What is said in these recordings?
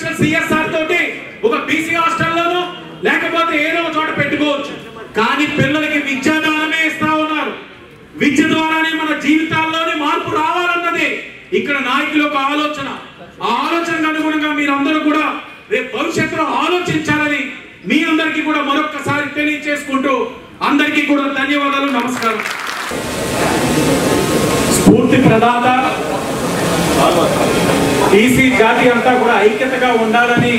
లక్షల CSR తోటి ఒక బీసీ హాస్టల్లోనో లేకపోతే ఏదో చోట పెట్టుకోవచ్చు. కానీ పిల్లలకి విద్యాదానమే ఇస్తా ఉన్నారు. విద్య ద్వారానే మన జీవితాల్లోనే మార్పు రావాలన్నది ఇక్కడ నాయకుల ఒక ఆలోచన. ఆ ఆలోచనకు అనుగుణంగా మీరందరూ కూడా రేపు భవిష్యత్తులో ఆలోచించాలని మీ అందరికీ కూడా మరొక్కసారి తెలియజేసుకుంటూ అందరికీ కూడా ధన్యవాదాలు, నమస్కారం. స్ఫూర్తి ప్రదాత బీసీ జాతి అంతా కూడా ఐక్యతగా ఉండాలని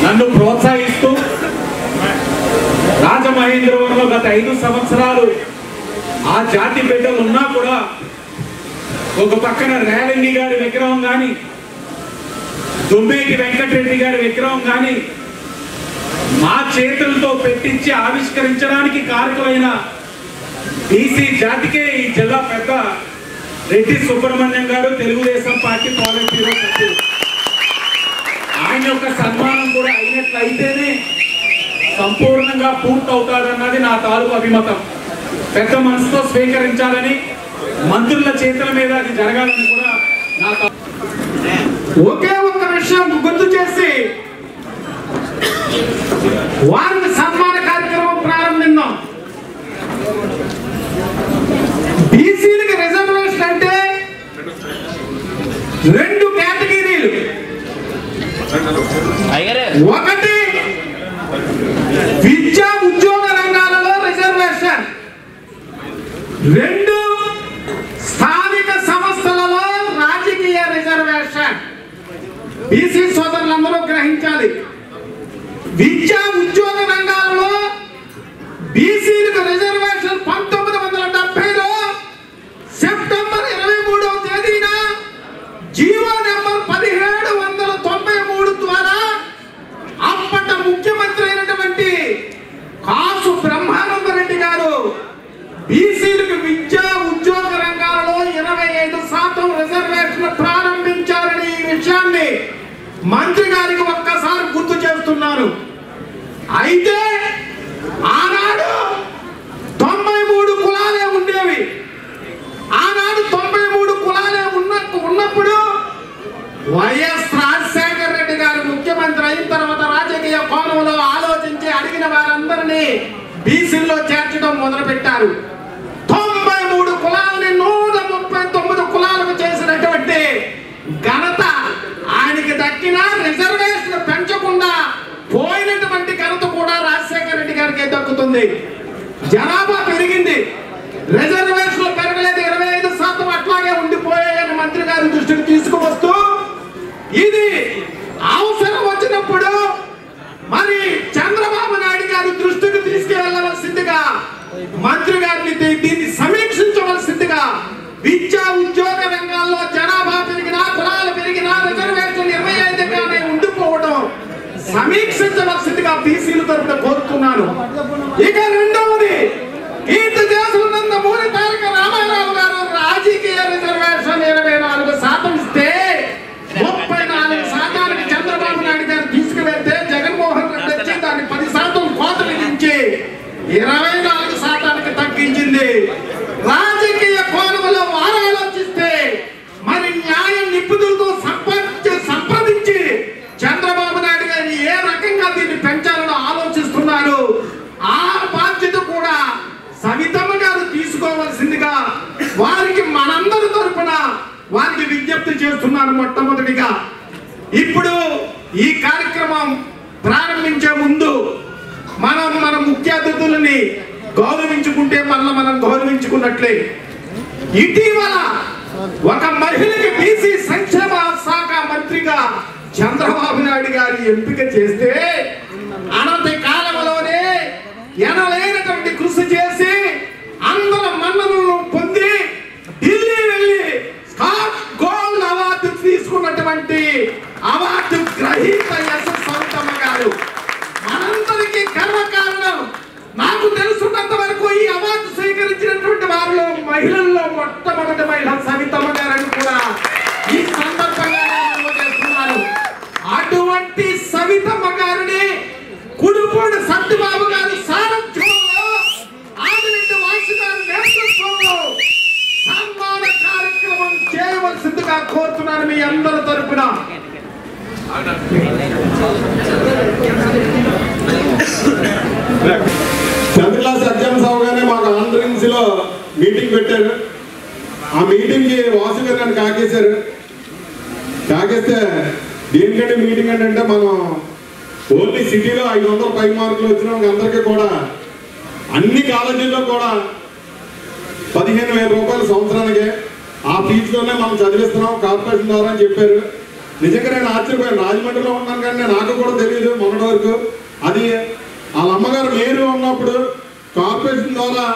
నన్ను ప్రోత్సహిస్తూ రాజమహేంద్రవరంలో గత 5 సంవత్సరాలు ఆ జాతి బిడ్డలు ఉన్నా కూడా ఒక పక్కన రేలంగి గారి విగ్రహం కానీ దుమ్మేటి వెంకటరెడ్డి గారి విగ్రహం కానీ మా చేతులతో పెట్టించి ఆవిష్కరించడానికి కారకులైన బీసీ జాతికే ఈ జిల్లా పెద్ద రెడ్డి సుబ్రహ్మణ్యం గారు తెలుగుదేశం పార్టీ పాలిట్ బ్యూరో సభ్యులు. ఆయన యొక్క సన్మానం కూడా అయినట్లయితేనే సంపూర్ణంగా పూర్తవుతాడన్నది నా తాలూకు అభిమతం. పెద్ద మనసుతో స్వీకరించాలని, మంత్రుల చేతుల మీద అది జరగాలని కూడా నా ఒకే ఒక్క విషయం గుర్తు చేసి వారిని సన్మాన కార్యక్రమం ప్రారంభిద్దాం. బీసీలకు రిజర్వేషన్ అంటే 2 కేటగిరీలు. ఒకటి విద్యా ఉద్యోగ రంగాలలో రిజర్వేషన్, 2 స్థానిక సంస్థలలో రాజకీయ రిజర్వేషన్. బీసీ సోదరులందరూ గ్రహించాలి. విద్యా ఉద్యోగ రంగాలలో బీసీలకు రిజర్వేషన్ 1970లో సెప్టెంబర్ 23వ తేదీన జీవో నెంబర్ 1793 ద్వారా అప్పటి ముఖ్యమంత్రి అయినటువంటి కాసు బ్రహ్మానందరెడ్డి గారు బీసీలకు విద్యా ఉద్యోగ రంగాలలో 25% రిజర్వేషన్ ప్రారంభించారని ఈ విషయాన్ని మంత్రి గారికి ఒక్కసారి గుర్తు చేస్తున్నారు. అయితే ఆనాడు 93 కులాలే ఉండేవి. ఆనాడు 93 కులాలే ఉన్నప్పుడు వైఎస్ రాజశేఖర రెడ్డి గారు ముఖ్యమంత్రి అయిన తర్వాత రాజకీయ కోణంలో ఆలోచించి అడిగిన వారందరినీ బీసీల్లో చేర్చడం మొదలుపెట్టారు. 93 కులాలని 139 కులాలకు చేసినటువంటి ఘనత ఆయనకి దక్కిన, రిజర్వేషన్ పెంచకుండా పోయినటువంటి ఘనత కూడా రాజశేఖర రెడ్డి గారికి దక్కుతుంది. జనాభా పెరిగింది, రిజర్వేషన్లు పెరగలేదు, 25% అట్లాగే ఉండిపోయాయని మంత్రి గారి దృష్టికి తీసుకువస్తూ ఇది అవసరం వచ్చినప్పుడు మరి చంద్రబాబు నాయుడు గారి దృష్టికి తీసుకువెళ్ళవలసిందిగా, మంత్రి గారిని దీన్ని సమీక్షించవలసిందిగా, విద్యా ఉద్యోగ రంగాల్లో జనాభా పెరిగినా, కులాలు పెరిగినా రిజర్వేషన్ 25గానే ఉండిపోవడం సమీక్షించవలసిందిగా బీసీల తరపున కోరుతున్నాను. ఇక రెండవది, కీర్తి చేసుకున్న నందమూరి తారక రామారావు గారు రాజకీయ రిజర్వేషన్ 24% ఇస్తే 34% చంద్రబాబు నాయుడు గారు తీసుకువెళ్తే జగన్మోహన్ రెడ్డి వచ్చి దాన్ని 10% కోత విధించి 24% తగ్గించింది. రాజకీయ కోణంలో వారు ఆలోచిస్తే మరి న్యాయ నిపుణులతో సంప్రదించి చంద్రబాబు నాయుడు గారు ఏ రకంగా దీన్ని పెంచాలని ఆలోచిస్తున్నారు. ఆ బాధ్యత కూడా సవితమ్మ గారు తీసుకోవాల్సిందిగా వారికి మనందరి తరపున వారికి విజ్ఞప్తి చేస్తున్నాను. మొట్టమొదటిగా ఇప్పుడు ఈ కార్యక్రమం ప్రారంభించే ముందు మన ముఖ్య అతిథులని గౌరవించుకుంటే మనం గౌరవించుకున్నట్లే. ఇటీవల ఒక మహిళకి బీసీ సంక్షేమ శాఖ మంత్రిగా చంద్రబాబు నాయుడు గారి ఎంపిక చేస్తే అనతి కాలంలోనే ఎనలేనటువంటి కృషి చేసి అందరి మన్ననలను పొంది ఢిల్లీ వెళ్ళి స్కాచ్ గోల్డ్ అవార్డు తీసుకున్నటువంటి అవార్డు గ్రహీత సవితమ్మ గారు మనందరికీ గర్వకారణం. నాకు తెలుసున్నంత వరకు ఈ అవార్డు స్వీకరించినటువంటి వారిలో మహిళల్లో మొట్టమొదటి మహిళ సవితమ్మ గారని కూడా ఈ సందర్భంగా చేస్తున్నారు. అటువంటి సవితమ్మ గారిని కుడుపూడి సత్యబాబు గారు సారథ్యంలో, ఆదిరెడ్డి వాసు గారి నేతృత్వంలో సన్మాన కార్యక్రమం చేయవలసిందిగా కోరుతున్నాను మీ అందరి తరపున. 10th క్లాస్ ఎగ్జామ్స్ అవగానే మాకు ఆంధ్రన్స్లో మీటింగ్ పెట్టారు. ఆ మీటింగ్కి వాసు గారు నన్ను కాకేశారు. కాకేస్తే దేనికంటే మీటింగ్ అంటే మనం ఓన్లీ సిటీలో 500 పై మార్కులు వచ్చిన అందరికీ కూడా అన్ని కాలేజీల్లో కూడా 15,000 రూపాయలు సంవత్సరానికి ఆ ఫీజులోనే మనం చదివిస్తున్నాం కార్పొరేషన్ ద్వారా అని చెప్పారు. నిజంగా నేను ఆశ్చర్యపోయాను. రాజమండ్రిలో ఉన్నాను కానీ నాకు కూడా తెలియదు మొన్నటి వరకు. అది వాళ్ళ అమ్మగారు మేయర్ ఉన్నప్పుడు కార్పొరేషన్ ద్వారా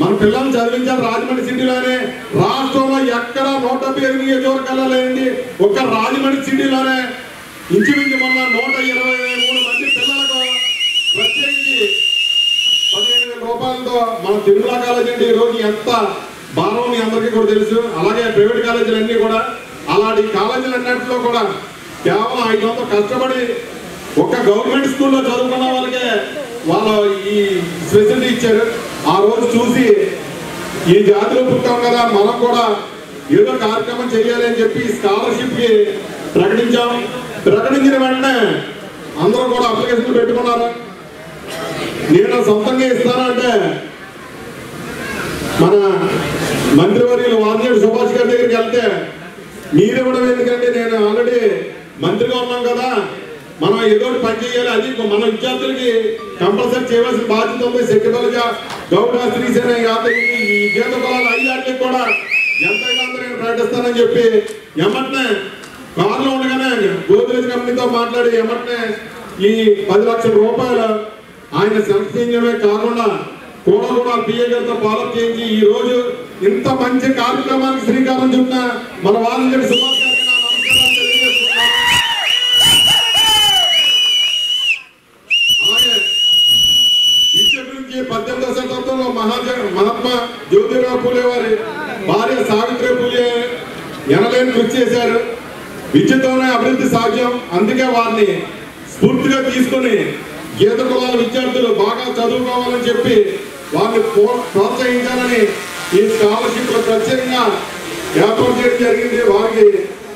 మన పిల్లల్ని చదివించాలి రాజమండ్రి సిటీలోనే. రాష్ట్రంలో ఎక్కడ 175 నియోజకవర్గాల్లో లేండి ఒక్క రాజమండ్రి సిటీలోనే ఇంచుమించు మొన్న 123 మంది పిల్లలకు ప్రత్యేకించి 15,000 రూపాయలతో మన తిరుమల కాలేజీ అంటే ఈరోజు ఎంత భారం మీ అందరికీ కూడా తెలుసు. అలాగే ప్రైవేట్ కాలేజీలు అన్నీ కూడా అలాంటి కాలేజీలు అన్నింటిలో కూడా కేవలం 500 కష్టపడి ఒక గవర్నమెంట్ స్కూల్లో చదువుకున్న వాళ్ళకే వాళ్ళు ఈ స్పెషాలిటీ ఇచ్చారు. ఆ రోజు చూసి ఈ జాతిలో పుట్టాం కదా మనం కూడా ఏదో కార్యక్రమం చేయాలి అని చెప్పి స్కాలర్షిప్కి ప్రకటించాం. ప్రకటించిన వెంటనే అందరూ కూడా అప్లికేషన్లు పెట్టుకున్నారు. నేను సొంతంగా ఇస్తానంటే మన మంత్రివర్యులు వాద్యుడు సుభాష్ గారి దగ్గరికి వెళ్తే మీరు కూడా ఎందుకంటే నేను ఆల్రెడీ మంత్రిగా ఉన్నాం కదా మనం ఏదో పని చేయాలి, అది మన విద్యార్థులకి కంపల్సరీ చేయవలసిన బాధ్యత ఉంది. సెక్రటరీగా గౌడ శ్రీసేన ఈ గీత పొలాలు 5 ఆటలకి కూడా ఎంతైనా నేను ప్రకటిస్తానని చెప్పి ఎమ్మటనే కారులో ఉండగానే గోద్రేజ్ కంపెనీతో మాట్లాడి ఎమ్మటనే ఈ 10 లక్షల రూపాయలు ఆయన సెలెక్ట్ చేయడమే కాకుండా కూడా పిఏ గారితో ఫాలోఅప్ చేయించి ఈ రోజు ఇంత మంచి కార్యక్రమానికి శ్రీకారం చుట్టిన మన వాలంటీర్ సుభాష్ గారికి నా నమస్కారాలు తెలియజేస్తున్నాను. అలాగే విద్య గురించి 18వ శతాబ్దంలో మహాత్మా జ్యోతిరావు పూలే వారి భార్య సావిత్రి పూలే ఎనలేని కృషి చేశారు. విద్యతోనే అభివృద్ధి సాధ్యం. అందుకే వారిని స్ఫూర్తిగా తీసుకొని గీత కులాల విద్యార్థులు బాగా చదువుకోవాలని చెప్పి వారిని ప్రోత్సహించాలని ఈ స్కాలర్షిప్లు ప్రత్యేకంగా ఏర్పాటు చేయడం జరిగింది. వారికి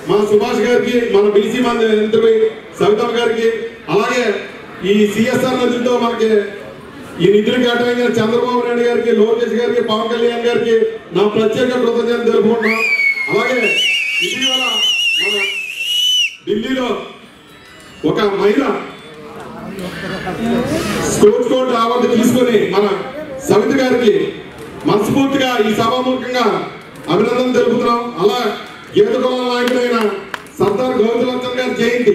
మా సుభాష్ గారికి, మన బీసీ మంత్రి సవితమ్మ గారికి, అలాగే ఈ సిఎస్ఆర్ నిధులతో మనకి ఈ నిధులు కేటాయించిన చంద్రబాబు నాయుడు గారికి, లోకేష్ గారికి, పవన్ కళ్యాణ్ గారికి నా ప్రత్యేక కృతజ్ఞతలు తెలుపుకుంటున్నాం. అలాగే ఇటీవల మన ఢిల్లీలో ఒక మహిళ స్పోర్ట్స్ కోర్ట్ అవార్డు తీసుకొని మన సవిత గారికి మనస్ఫూర్తిగా ఈ సభాముఖంగా అభినందన తెలుపుతున్నాం. అలా గీత కులాల నాయకుడైన సర్దార్ గౌతులచ్చన్ గారి జయంతి,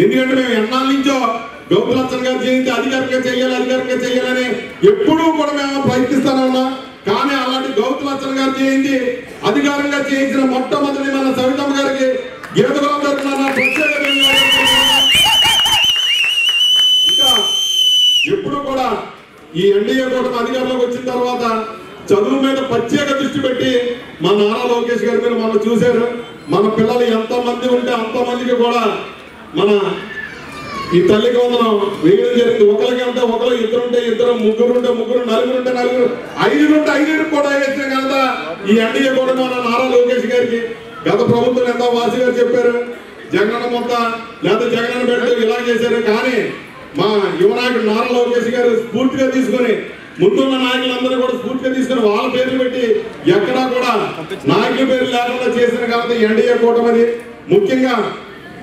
ఎందుకంటే మేము ఎన్నాళ్ళ నుంచో గౌతులచ్చన్ గారి జయంతి అధికారికంగా చేయాలని ఎప్పుడూ కూడా మేము ప్రయత్నిస్తూనే ఉన్నాం. కానీ అలాంటి గౌతులచ్చన్ గారి జయంతి అధికారంగా చేయించిన మొట్టమొదటి మన సవితమ్మ గారికి గీత కులం తరపున ప్రత్యేక ఎప్పుడు కూడా ఈ ఎన్డీఏ కూటమి అధికారంలోకి వచ్చిన తర్వాత చదువు మీద ప్రత్యేక దృష్టి పెట్టి మా నారా లోకేష్ గారి మీద మనం చూశారు. మన పిల్లలు ఎంతమంది ఉంటే అంతమందికి కూడా మన ఈ తల్లికి వందనం వేయడం జరిగింది. ఒకరికి అంటే ఒకరు, ఇద్దరుంటే ఇద్దరు, ముగ్గురుంటే ముగ్గురు, నలుగురుంటే నలుగురు, 5 కూడా వేసిన కనుక ఈ ఎన్డీఏ కూడా మన నారా లోకేష్ గారికి గత ప్రభుత్వం ఎంత వాసి గారు చెప్పారు జగనన్న మొత్తం లేదా జగనన్న పెడితే ఇలా చేశారు. కానీ మా యువ నాయకుడు నారా లోకేష్ గారు స్ఫూర్తిగా తీసుకొని ముందున్న నాయకులందరూ కూడా స్ఫూర్తిగా తీసుకొని వాళ్ళ పేర్లు పెట్టి ఎక్కడా కూడా నాయకుల పేర్లు లేకుండా చేసిన కాబట్టి ఎన్డీఏ కూటమిది. ముఖ్యంగా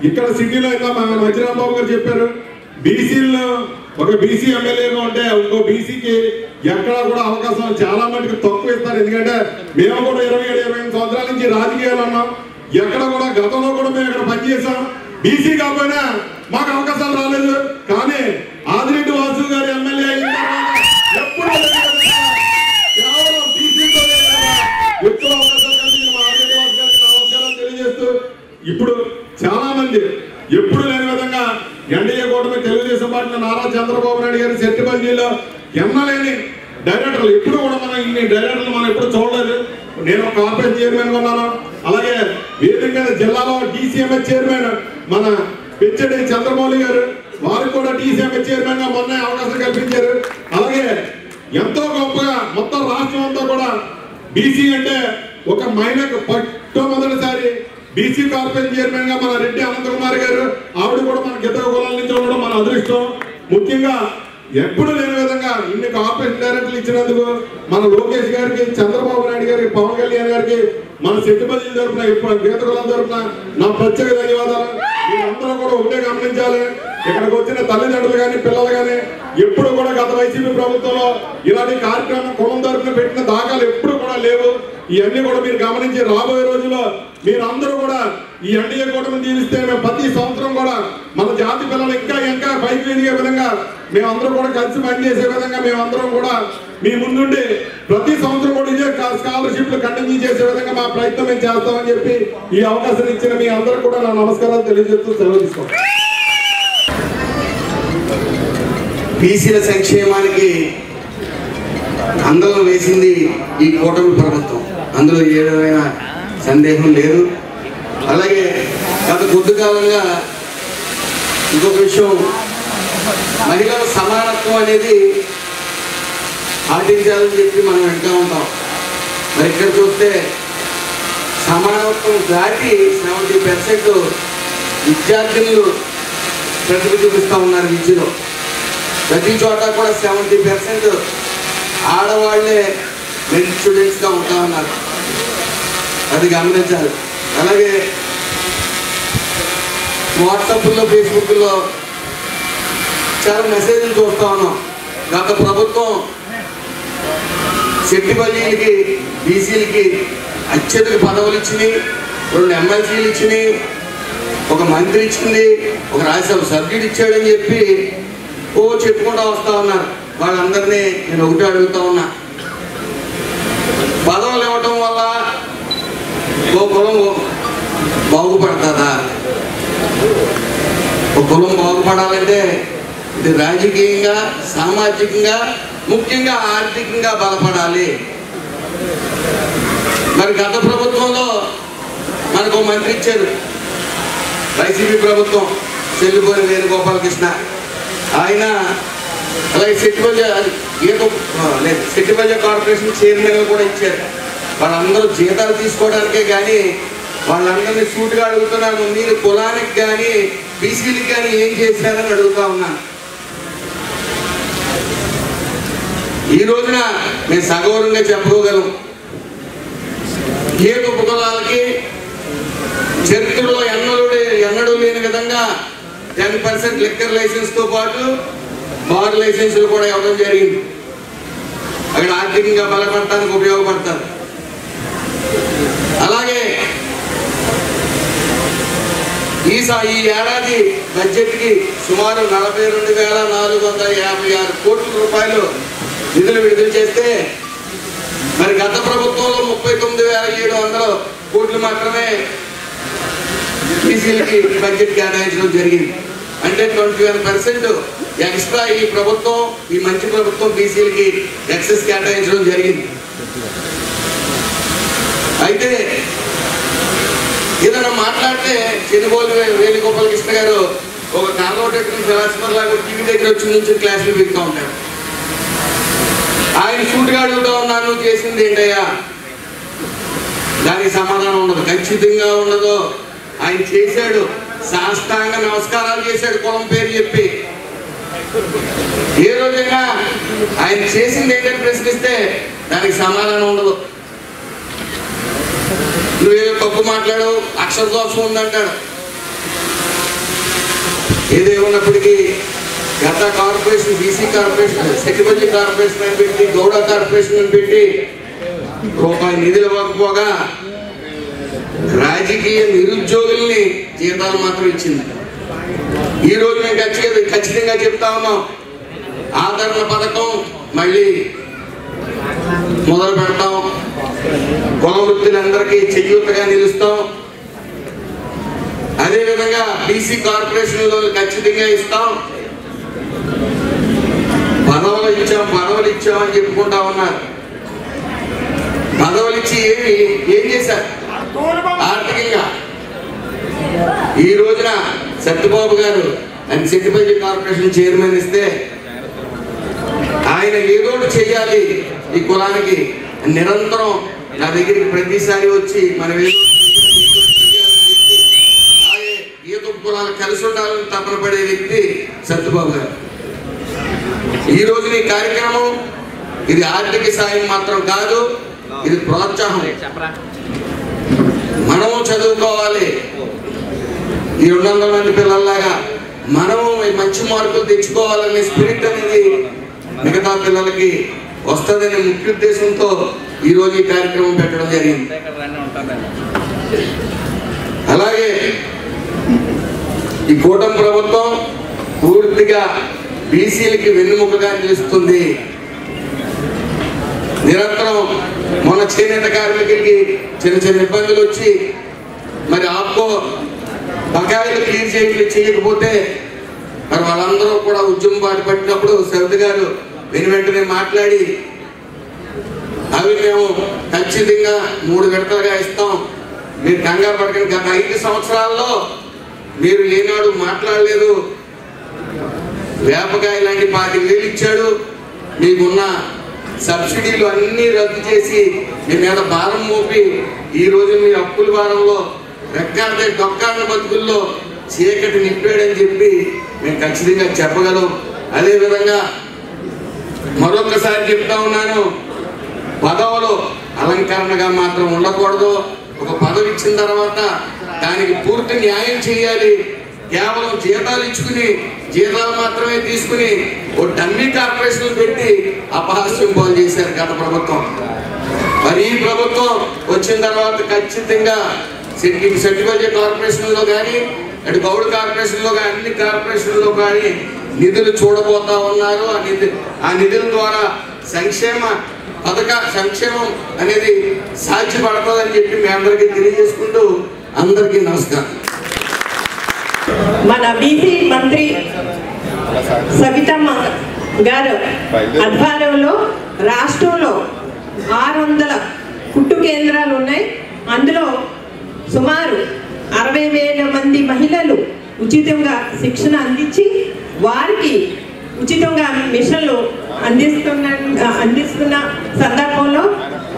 ఇక్కడ సిటీలో ఇంకా మా మధ్యరాంబాబు గారు చెప్పారు, బీసీలను ఒక బీసీ ఎమ్మెల్యేగా ఉంటే ఇంకో బీసీకి ఎక్కడా కూడా అవకాశం చాలా మటుకు తక్కువ ఇస్తారు. ఎందుకంటే మేము కూడా 27-28 సంవత్సరాల నుంచి రాజకీయాలు ఉన్నాం. ఎక్కడ కూడా గతంలో కూడా మేము ఇక్కడ పనిచేసాం. బీసీ కాకపోయినా మాకు అవకాశాలు రాలేదు. కానీ ఆదిరెడ్డి వాసు గారి ఎమ్మెల్యే అయిన ఎప్పుడు కేవలం బీసీతో ఎక్కువ అవకాశాలు కలిగింది. మా ఆదిరెడ్డి వాసు గారికి నమస్కారాలు తెలియజేస్తూ ఇప్పుడు చాలా మంది ఎప్పుడు లేని విధంగా ఎన్డీఏ కూటమి తెలుగుదేశం పార్టీ నారా చంద్రబాబు నాయుడు గారి సెట్టిపల్లిలో ఎన్నలేని డైరెక్టర్లు ఎప్పుడు కూడా మనం ఇన్ని డైరెక్టర్లు మనం ఎప్పుడు చూడలేదు. నేను కార్పొరేషన్ చైర్మన్ ఉన్నాను. అలాగే వేదిక మీద జిల్లాలో డీసీఎంఎస్ చైర్మన్ మన పెంచడి చంద్రమౌళి గారు, వారికి కూడా డీసీఎంఎస్ చైర్మన్ గా మొన్న అవకాశం కల్పించారు. అలాగే ఎంతో గొప్పగా మొత్తం రాష్ట్రం అంతా కూడా బీసీ అంటే ఒక మహిళకు మొట్టమొదటిసారి బీసీ కార్పొరేషన్ చైర్మన్ గా మన రెడ్డి అనంతకుమార్ గారు, ఆవిడ కూడా మన గిద్దల కులాల నుంచి ఉండడం మన అదృష్టం. ముఖ్యంగా ఎప్పుడు లేని విధంగా ఇన్ని కార్పొరేషన్ డైరెక్టర్లు ఇచ్చినందుకు మన లోకేష్ గారికి, చంద్రబాబు నాయుడు గారికి, పవన్ కళ్యాణ్ గారికి, మన సెట్టుబల్లి తరఫున, గీత కులం తరఫున నా ప్రత్యేక ధన్యవాదాలు. మీరందరూ కూడా ఒకటే గమనించాలి, ఇక్కడికి వచ్చిన తల్లిదండ్రులు కానీ పిల్లలు కానీ ఎప్పుడు కూడా గత వైసీపీ ప్రభుత్వంలో ఇలాంటి కార్యక్రమం కులం తరఫున పెట్టిన దాఖలు ఎప్పుడు కూడా లేవు. ఇవన్నీ కూడా మీరు గమనించి రాబోయే రోజుల్లో మీరందరూ కూడా ఈ ఎన్డీఏ కూటమిని దీవిస్తే మేము ప్రతి సంవత్సరం కూడా మన జాతి పిల్లలు ఇంకా పైకి ఎదిగే విధంగా మేమందరం కూడా కలిసి పనిచేసే విధంగా మేమందరం కూడా మీ ముందుండి ప్రతి సంవత్సరం కూడా ఇదే స్కాలర్షిప్లు కంటిన్యూ చేసే విధంగా మా ప్రయత్నం మేము చేస్తామని చెప్పి ఈ అవకాశం ఇచ్చిన మీ అందరూ కూడా నా నమస్కారాలు తెలియజేస్తూ సెలవు తీసుకోండి. బీసీల సంక్షేమానికి అందరం వేసింది ఈ కూటమి ప్రభుత్వం, అందులో ఏ విధమైన సందేహం లేదు. అలాగే గత కొద్ది కాలంగా ఇంకొక విషయం, మహిళల సమానత్వం అనేది పాటించాలని చెప్పి మనం వింటూ ఉంటాం. మరి ఇక్కడ చూస్తే సమానత్వం దాటి 70% విద్యార్థినులు ప్రతిభ చూపిస్తూ ఉన్నారు విద్యలో. ప్రతి చోట కూడా 70% ఆడవాళ్లే మెరిట్ స్టూడెంట్స్గా ఉంటా ఉన్నారు, అది గమనించాలి. అలాగే వాట్సాప్లో, ఫేస్బుక్లో చాలా మెసేజ్లు చూస్తూ ఉన్నాం. గత ప్రభుత్వం సెట్టిపల్లికి, బీసీలకి అత్యధిక పదవులు ఇచ్చినాయి, 2 ఎమ్మెల్సీలు ఇచ్చినాయి, ఒక మంత్రి ఇచ్చింది, ఒక రాజ్యసభ సభ్యుడు ఇచ్చాడని చెప్పి చెప్పుకుంటూ వస్తూ ఉన్నారు. వాళ్ళందరినీ నేను ఒకటి అడుగుతా ఉన్నా, పదవులు ఇవ్వటం వల్ల ఓ కులం బాగుపడుతుందా? ఒక కులం బాగుపడాలంటే ఇది రాజకీయంగా, సామాజికంగా, ముఖ్యంగా ఆర్థికంగా బలపడాలి. మరి గత ప్రభుత్వంలో మనకు మంత్రి ఇచ్చారు వైసీపీ ప్రభుత్వం, చెల్లిపోయిన వేణుగోపాలకృష్ణ. ఆయన అలాగే సెట్టిపల్లి కార్పొరేషన్ చైర్మన్ కూడా ఇచ్చారు. వాళ్ళందరూ జీతాలు తీసుకోవడానికే కానీ వాళ్ళందరినీ సూటుగా అడుగుతున్నాను, మీరు కులానికి కానీ బీసీలకు కానీ ఏం చేశారని అడుగుతా ఉన్నాను. ఈ రోజున మేము సగౌరవంగా చెప్పుకోగలం, ఏ ఉపకులాలకి చరిత్రలో ఎన్నడూ లేని విధంగా 10% లిక్కర్ లైసెన్స్తో పాటు బార్ లైసెన్సులు కూడా ఇవ్వడం జరిగింది. అక్కడ ఆర్థికంగా బలపడటానికి ఉపయోగపడతారు. అలాగే ఈ ఏడాది బడ్జెట్కి సుమారు 42,456 కోట్ల రూపాయలు నిధులు విడుదల చేస్తే, మరి గత ప్రభుత్వంలో 39,700 కోట్లు మాత్రమే బీసీలకి బడ్జెట్ కేటాయించడం జరిగింది. అంటే 21% ఎక్స్ట్రా ఈ ప్రభుత్వం, ఈ మంచి ప్రభుత్వం బీసీలకి ఎక్సెస్ కేటాయించడం జరిగింది. అయితే ఏదైనా మాట్లాడితే చెనుగోలు వేణుగోపాలకృష్ణ గారు ఒక కార్పొరేటర్ ఫిలాసఫర్ లాగా టీవీ దగ్గర వచ్చి నుంచి క్లాసులు పెడుతూ ఉంటారు. ఆయన సూటుగా అడుగుతూ ఉన్నాను, చేసింది ఏంటయ్యా? దానికి సమాధానం ఉండదు, ఖచ్చితంగా ఉండదు. ఆయన చేశాడు, సాష్టాంగ నమస్కారాలు చేశాడు కులం పేరు చెప్పి. ఏ రోజైనా ఆయన చేసింది ఏంటని ప్రశ్నిస్తే దానికి సమాధానం ఉండదు. నువ్వేదో తప్పు మాట్లాడు, అక్షర దోషం ఉందంటాడు. ఏదేమన్నప్పటికీ గత corporation, BC corporation, Settipalli corporation అని పెట్టి, గౌడ కార్పొరేషన్ అని పెట్టి రూపాయి నిధులు ఇవ్వకపోగా రాజకీయ నిరుద్యోగుల్ని జీతాలు మాత్రం ఇచ్చింది. ఈ రోజు మేము ఖచ్చితంగా చెప్తా ఉన్నాం, ఆదరణ పథకం మళ్ళీ మొదలు పెడతాం, కుల వృత్తులందరికీ చేయూతగా నిలుస్తాం. అదేవిధంగా బీసీ కార్పొరేషన్ లో ఖచ్చితంగా ఇస్తాం. పదవులు ఇచ్చామని చెప్పుకుంటా ఉన్నారు. పదవులు ఇచ్చి ఏం చేశారు ఆర్థికంగా? ఈ రోజున సత్యబాబు గారు ఆయన సెట్టిపల్లి కార్పొరేషన్ చైర్మన్ ఇస్తే ఆయన ఏదో చెయ్యాలి ఈ కులానికి నిరంతరం నా దగ్గరికి ప్రతిసారి వచ్చి మనం ఏదో కులాలు కలిసి ఉండాలని తపన పడే వ్యక్తి సత్యబాబు గారు. ఈ రోజున ఈ కార్యక్రమం ఇది ఆర్థిక సాయం మాత్రం కాదు, ఇది ప్రోత్సాహం. మనము చదువుకోవాలి, ఈ 200 మంది పిల్లల్లాగా మనము మంచి మార్కులు తెచ్చుకోవాలనే స్పిరిట్ అనేది మిగతా పిల్లలకి వస్తుందనే ముఖ్య ఉద్దేశంతో ఈ రోజు ఈ కార్యక్రమం పెట్టడం జరిగింది. అలాగే ఈ కూటమి ప్రభుత్వం పూర్తిగా బీసీలకి వెన్నుముకగా నిలుస్తుంది. నిరంతరం మొన్న చేనేత కార్మికులకి చిన్న చిన్న ఇబ్బందులు వచ్చి మరి ఆప్కో బకాయిలు క్లియర్ చేయకపోతే మరి వాళ్ళందరూ కూడా ఉద్యమం బాట పట్టినప్పుడు సవిత గారు వెంటనే మాట్లాడి అవి మేము ఖచ్చితంగా 3 విడతలుగా ఇస్తాం, మీరు కంగారు పడకండి, గత 5 సంవత్సరాల్లో మీరు ఏనాడు మాట్లాడలేదు, వేపకాయ లాంటి 25,000 ఇచ్చాడు, మీకున్న సబ్సిడీలు అన్నీ రద్దు చేసి మీ మీద భారం మోపి ఈ రోజు మీ అప్పుల భారంలో రెక్కాడితే డొక్కాడిన బతుకుల్లో చీకటి నింపాడని చెప్పి మేము ఖచ్చితంగా చెప్పగలం. అదేవిధంగా మరొకసారి చెప్తా ఉన్నాను, పదవులు అలంకరణగా మాత్రం ఉండకూడదు. ఒక పదవి ఇచ్చిన తర్వాత దానికి పూర్తి న్యాయం చేయాలి. కేవలం జీతాలు ఇచ్చుకుని జీతాలు మాత్రమే తీసుకుని ఓ డమ్మీ కార్పొరేషన్లు పెట్టి అపహాస్యం పాలు చేశారు గత ప్రభుత్వం. మరి ఈ ప్రభుత్వం వచ్చిన తర్వాత ఖచ్చితంగా సెట్టిబల్జీ కార్పొరేషన్లో కానీ అటు గౌడ్ కార్పొరేషన్లో కానీ అన్ని కార్పొరేషన్లో కానీ నిధులు చూడబోతా ఉన్నారు. ఆ నిధుల ద్వారా సంక్షేమం అనేది సాధ్యపడుతుందని చెప్పి మీ అందరికీ తెలియజేసుకుంటూ అందరికీ నమస్కారం. మన బీసీ మంత్రి సవితమ్మ గారు ఆధ్వర్యంలో రాష్ట్రంలో 600 కుట్టు కేంద్రాలు ఉన్నాయి. అందులో సుమారు 60,000 మంది మహిళలు ఉచితంగా శిక్షణ అందించి వారికి ఉచితంగా మిషన్లు అందిస్తున్న సందర్భంలో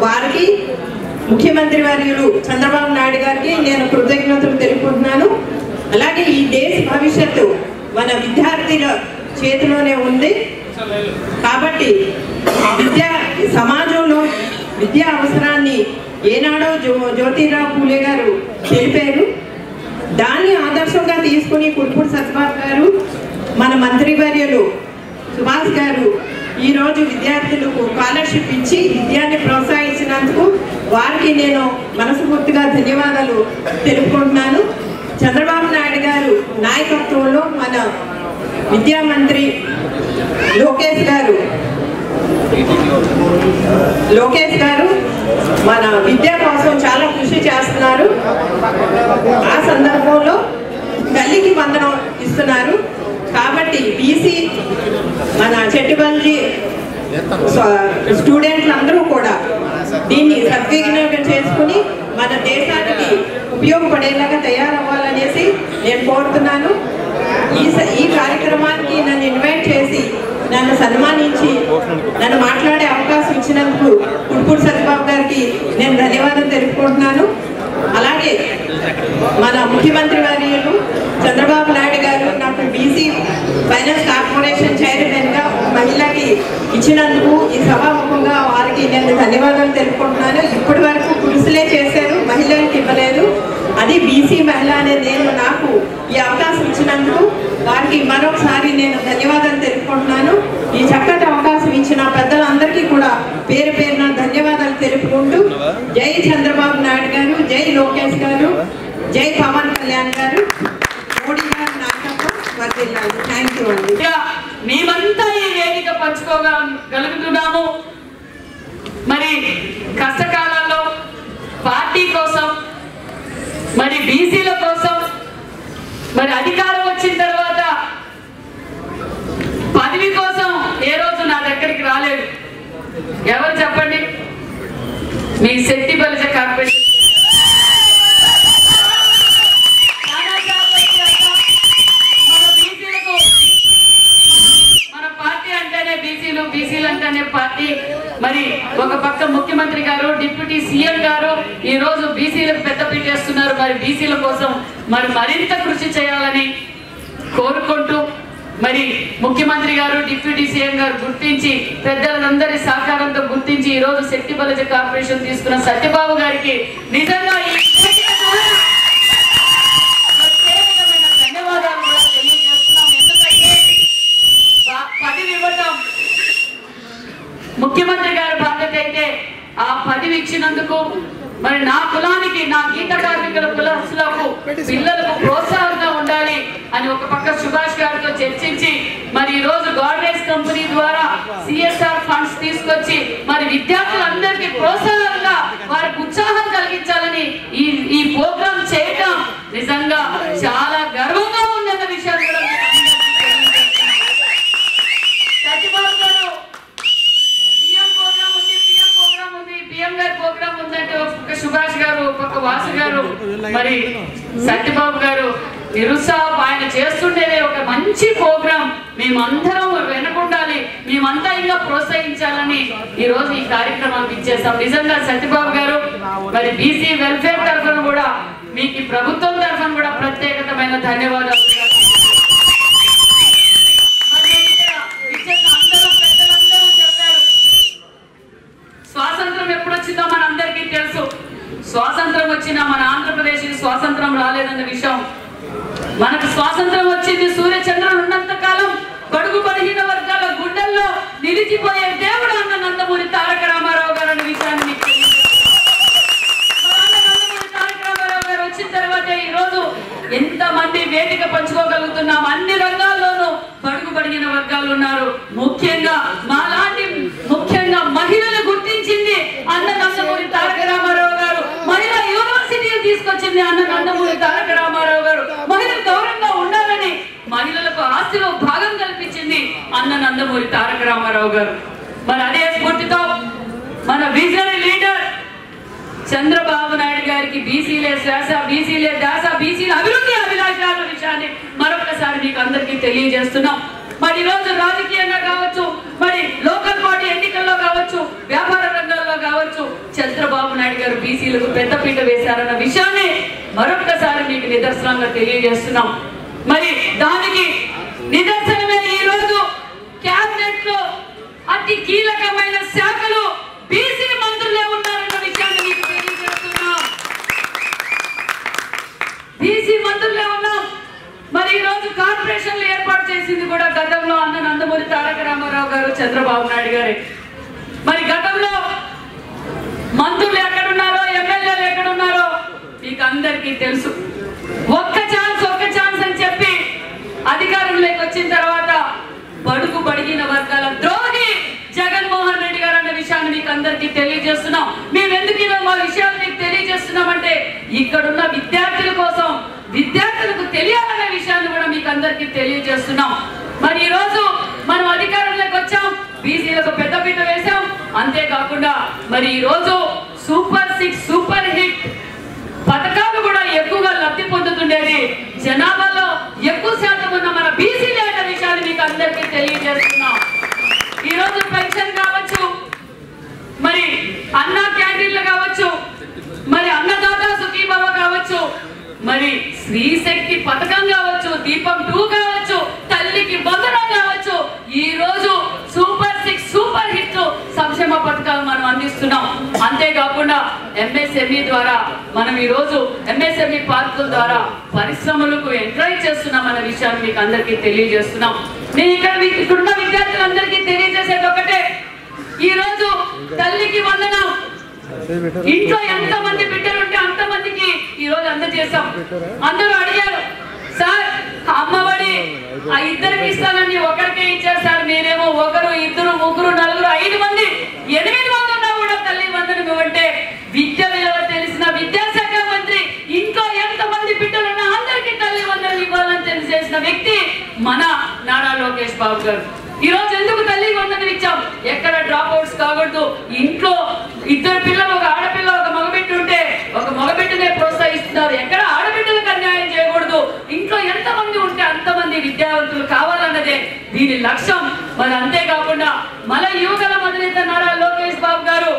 వారికి ముఖ్యమంత్రి వర్యులు చంద్రబాబు నాయుడు గారికి నేను కృతజ్ఞతలు తెలుపుకుంటున్నాను. అలాగే ఈ దేశ భవిష్యత్తు మన విద్యార్థుల చేతిలోనే ఉంది కాబట్టి సమాజంలో విద్యా అవసరాన్ని ఏనాడో జ్యోతిరావు పూలే గారు తెలిపారు. దాన్ని ఆదర్శంగా తీసుకుని కుర్పూడి సత్యబాబు గారు మన మంత్రివర్యులు సుభాష్ గారు ఈరోజు విద్యార్థులకు స్కాలర్షిప్ ఇచ్చి విద్యాన్ని ప్రోత్సహించినందుకు వారికి నేను మనస్ఫూర్తిగా ధన్యవాదాలు తెలుపుకుంటున్నాను. చంద్రబాబు నాయుడు గారు నాయకత్వంలో మన విద్యా మంత్రి లోకేష్ గారు మన విద్య కోసం చాలా కృషి చేస్తున్నారు. ఆ సందర్భంలో తల్లికి వందనం ఇస్తున్నారు. కాబట్టి బీసీ మన చెట్టుబల్జీ స్టూడెంట్లు అందరూ కూడా దీన్ని సద్వినియోగం చేసుకుని మన దేశానికి ఉపయోగపడేలాగా తయారవ్వాలనేసి నేను కోరుతున్నాను. ఈ కార్యక్రమానికి నన్ను ఇన్వైట్ చేసి నన్ను సన్మానించి నన్ను మాట్లాడే అవకాశం ఇచ్చినందుకు కుర్పూడి సత్యబాబు గారికి నేను ధన్యవాదాలు తెలుపుకుంటున్నాను. అలాగే మన ముఖ్యమంత్రి వర్యులు చంద్రబాబు నాయుడు గారు నాకు బీసీ ఫైనాన్స్ కార్పొరేషన్ చైర్మన్గా మహిళకి ఇచ్చినందుకు ఈ సభాముఖంగా వారికి నేను ధన్యవాదాలు తెలుపుకుంటున్నాను. ఇప్పటి వరకు పురుషులే చేశారు, మహిళలకు ఇవ్వలేదు. అది బీసీ మహిళ అనేది నాకు ఈ అవకాశం ఇచ్చినందుకు వారికి మరొకసారి నేను ధన్యవాదాలు తెలుపుకుంటున్నాను. ఈ చక్కటి అవకాశం ఇచ్చిన పెద్దలందరికీ కూడా పేరు పేరున ధన్యవాదాలు తెలుపుకుంటూ జై చంద్రబాబు నాయుడు గారు, జై లోకేష్ గారు, జై పవన్ కళ్యాణ్ గారు, మోడీ గారు నాయకత్వం వర్ధిల్లాలి. థ్యాంక్ యూ అండి. మేమంతా ఈ వేదిక పంచుకోగలుగుతున్నాము. మరి కష్టకాలంలో పార్టీ కోసం, మరి బీసీల కోసం, మరి అధికారం వచ్చిన తర్వాత పదవి కోసం ఏ రోజు నా దగ్గరికి రాలేదు. ఎవరు చెప్పండి? మీ సెట్టిబల్జీ కార్పొరేషన్ మన పార్టీ అంటేనే బీసీలు అంటేనే పార్టీ. మరి ఒక పక్క ముఖ్యమంత్రి గారు, డిప్యూటీ సీఎం గారు ఈ రోజు బీసీలకు పెద్దపీట వేస్తున్నారు. మరి బీసీల కోసం మరి మరింత కృషి చేయాలని కోరుకుంటూ మరి ముఖ్యమంత్రి గారు డిప్యూటీ సీఎం గారు గుర్తించి పెద్దలందరి సహకారంతో గుర్తించి ఈ రోజు శక్తి బలజ కార్పొరేషన్ తీసుకున్న సత్యబాబు గారికి నిజంగా ఈ ప్రత్యేకమైన ధన్యవాదాలు కూడా తెలియజేస్తున్నాం. ఎందుకంటే పదవి ఇవ్వటం ముఖ్యమంత్రి గారి బాధ్యత అయితే ఆ పదవి ఇచ్చినందుకు మరి నా కులానికి, నా గీత కార్మికుల కులస్తులకు, పిల్లలకు ప్రోత్సాహంగా ఉండాలి అని ఒక పక్క సుభాష్ గారితో చర్చించి మరి ఈ రోజు గోడ్రేజ్ కంపెనీ ద్వారా సిఎస్ఆర్ ఫండ్స్ తీసుకొచ్చి మరి విద్యార్థులందరికీ ప్రోత్సాహంగా వారికి ఉత్సాహం కలిగించాలని ఈ ప్రోగ్రామ్ చేయటం నిజంగా చాలా గర్వంగా ఉందన్న విషయాన్ని కూడా సత్యబాబు గారు పిఎం గారి ప్రోగ్రామ్ ఉందంటే ఒక సుభాష్ గారు, ఒక వాసు గారు, మరి సత్యబాబు గారు నిరుత్సాహం ఆయన చేస్తుండేదే ఒక మంచి ప్రోగ్రామ్, మేమందరం వెనకుండాలి, మేమంతా ఇంకా ప్రోత్సహించాలని ఈ రోజు ఈ కార్యక్రమాన్ని ఇచ్చేస్తాం. నిజంగా సత్యబాబు గారు మరి బీసీ వెల్ఫేర్ తరఫున కూడా మీకు ప్రభుత్వం తరఫున కూడా ప్రత్యేకమైన ధన్యవాదాలు. స్వాతంత్రం ఎప్పుడు వచ్చిందో మనందరికీ తెలుసు. స్వాతంత్రం వచ్చినా మన ఆంధ్రప్రదేశ్ స్వాతంత్రం రాలేదన్న విషయం మనకు స్వాతంత్రం వచ్చింది సూర్యచంద్రులు ఉన్నంత కాలం బడుగు బలహీన వర్గాల గుండెల్లో నిలిచిపోయే దేవుడు అన్న నందమూరి తారక రామారావు గారు అనే విషయాన్ని మీకు నందమూరి తారక రామారావు గారు వచ్చిన తర్వాతే ఈ రోజు ఎంత మంది వేదిక పంచుకోగలుగుతున్నాం. అన్ని రంగాల్లోనూ బడుగు బడిగిన వర్గాలు ఉన్నారు. ముఖ్యంగా మహిళలు గుర్తించింది అన్న నందమూరి తారక రామారావు గారు. మహిళా యూనివర్సిటీ తీసుకొచ్చింది అన్న నందమూరి తారక రామారావు గారు. మహిళలు గౌరవంగా ఉండాలని మహిళలకు ఆస్తిలో భాగం కల్పించింది అన్న నందమూరి తారక రామారావు గారు. మరి అదే స్ఫూర్తితో మన విజనరీ లీడర్ చంద్రబాబు నాయుడు గారికి బీసీలే శ్వాస, బీసీలే దాస, బీసీల అభివృద్ధి అభిలాషాల విషయాన్ని మరొకసారి మీకు అందరికీ తెలియజేస్తున్నాం. మరి ఈ రోజు రాజకీయంగా కావచ్చు, మరి లోకల్ బాడీ ఎన్నికల్లో కావచ్చు, వ్యాపార రంగాల్లో కావచ్చు, చంద్రబాబు నాయుడు గారు బీసీలకు పెద్దపీట వేశారన్న విషయాన్ని మరొకసారి మీకు నిదర్శనంగా తెలియజేస్తున్నాం. మరి దానికి నిదర్శనమే ఈ రోజు క్యాబినెట్ లో అతి కీలకమైన శాఖలు బీసీ మంత్రులే ఉన్నారన్న విషయాన్ని మీకు తెలియజేస్తున్నాం. బీసీ మంత్రులే ఉన్నాం. మరి ఈ రోజు కార్పొరేషన్లు ఏర్పాటు చేసింది కూడా గతంలో అన్న నందమూరి తారక రామారావు గారు, చంద్రబాబు నాయుడు గారే. మరి గతంలో మంత్రులు ఎక్కడున్నారో, ఎమ్మెల్యేలు ఎక్కడున్నారో మీకు అందరికీ తెలుసు. ఒక్క ఛాన్స్ అని చెప్పి అధికారంలోకి వచ్చిన తర్వాత బడుగు బడిగిన వర్గాల ద్రోహి జగన్మోహన్ రెడ్డి గారు అనే విషయాన్ని మీకు అందరికీ తెలియజేస్తున్నాం. మేము ఎందుకు మా విషయాలు మీకు తెలియజేస్తున్నామంటే ఇక్కడున్న విద్యార్థుల కోసం, విద్యార్థులకు తెలియాలనే విషయాన్ని కూడా మీకు అందరికీ తెలియజేస్తున్నాం. మరి ఈ రోజు మనం అధికారంలోకి వచ్చాం, బీసీలకు పెద్దపీట వేశాం. అంతేకాకుండా మరి ఈ రోజు సూపర్ 6 సూపర్ హిట్ పథకాలు కూడా ఎక్కువగా లబ్ధి పొందుతుండేది జనాభాలో ఎక్కువ శాతం ఉన్న మన బీసీలే అనే విషయాన్ని మీకు అందరికీ తెలియజేస్తున్నాం. ఈ రోజు పెన్షన్ కావచ్చు, మరి అన్న క్యాంటీన్లు కావచ్చు, మరి అన్నదాత సుఖీభవ కావచ్చు, మరి స్త్రీ శక్తి పథకం కావచ్చు, దీపం 2 కావచ్చు, తల్లికి వందనం కావచ్చు, ఈ రోజు సూపర్ 6 సూపర్ హిట్ సంక్షేమ పథకాలు మనం అందిస్తున్నాం. అంతేకాకుండా ఎంఎస్ఎంఈ ద్వారా మనం ఈ రోజు ఎంఎస్ఎంఈ పార్కుల ద్వారా పరిశ్రమలకు ఎంకరేజ్ చేస్తున్నాం అన్న విషయాన్ని మీకు అందరికీ తెలియజేస్తున్నాం. నేను ఇక్కడున్న విద్యార్థులందరికీ తెలియజేసేది ఒకటే, ఈ రోజు తల్లికి వందనం. ఇంట్లో ఎంత మంది బిడ్డలు ఉంటే అంత మందికి ఈ రోజు అందజేశాం. అందరూ అడిగారు, సార్ అమ్మఒడి ఆ ఇద్దరికి ఇస్తానని ఒకరికే ఇచ్చారు సార్, మీరేమో 1, 2, 3, 4, 5 మంది 8 మంది ఉన్నా కూడా తల్లి వందనం ఇవ్వంటే విద్య విలువ తెలిసిన విద్యాశాఖ మంత్రి ఇంట్లో ఎంత మంది బిడ్డలున్నా అందరికీ తల్లి వందనం ఇవ్వాలని తెలిసేసిన వ్యక్తి మన నారా లోకేష్ బాబు గారు. ఈ రోజు ఎందుకు తల్లి వందనం ఇచ్చాం? ఎక్కడ డ్రాప్ అవుట్స్ కాకూడదు. ఇంట్లో 2 పిల్లలు, ఒక ఆడపిల్ల ఒక మగబిడ్డ ఉంటే ఒక మగబిడ్డనే ప్రోత్సహిస్తున్నారు. ఎక్కడ ఆడబిడ్డలకు అన్యాయం చేయకూడదు. ఇంట్లో ఎంత మంది ఉంటే అంతమంది విద్యావంతులు కావాలన్నదే దీని లక్ష్యం. మరి అంతేకాకుండా మన యువకుల అధినేత నారా లోకేష్ బాబు గారు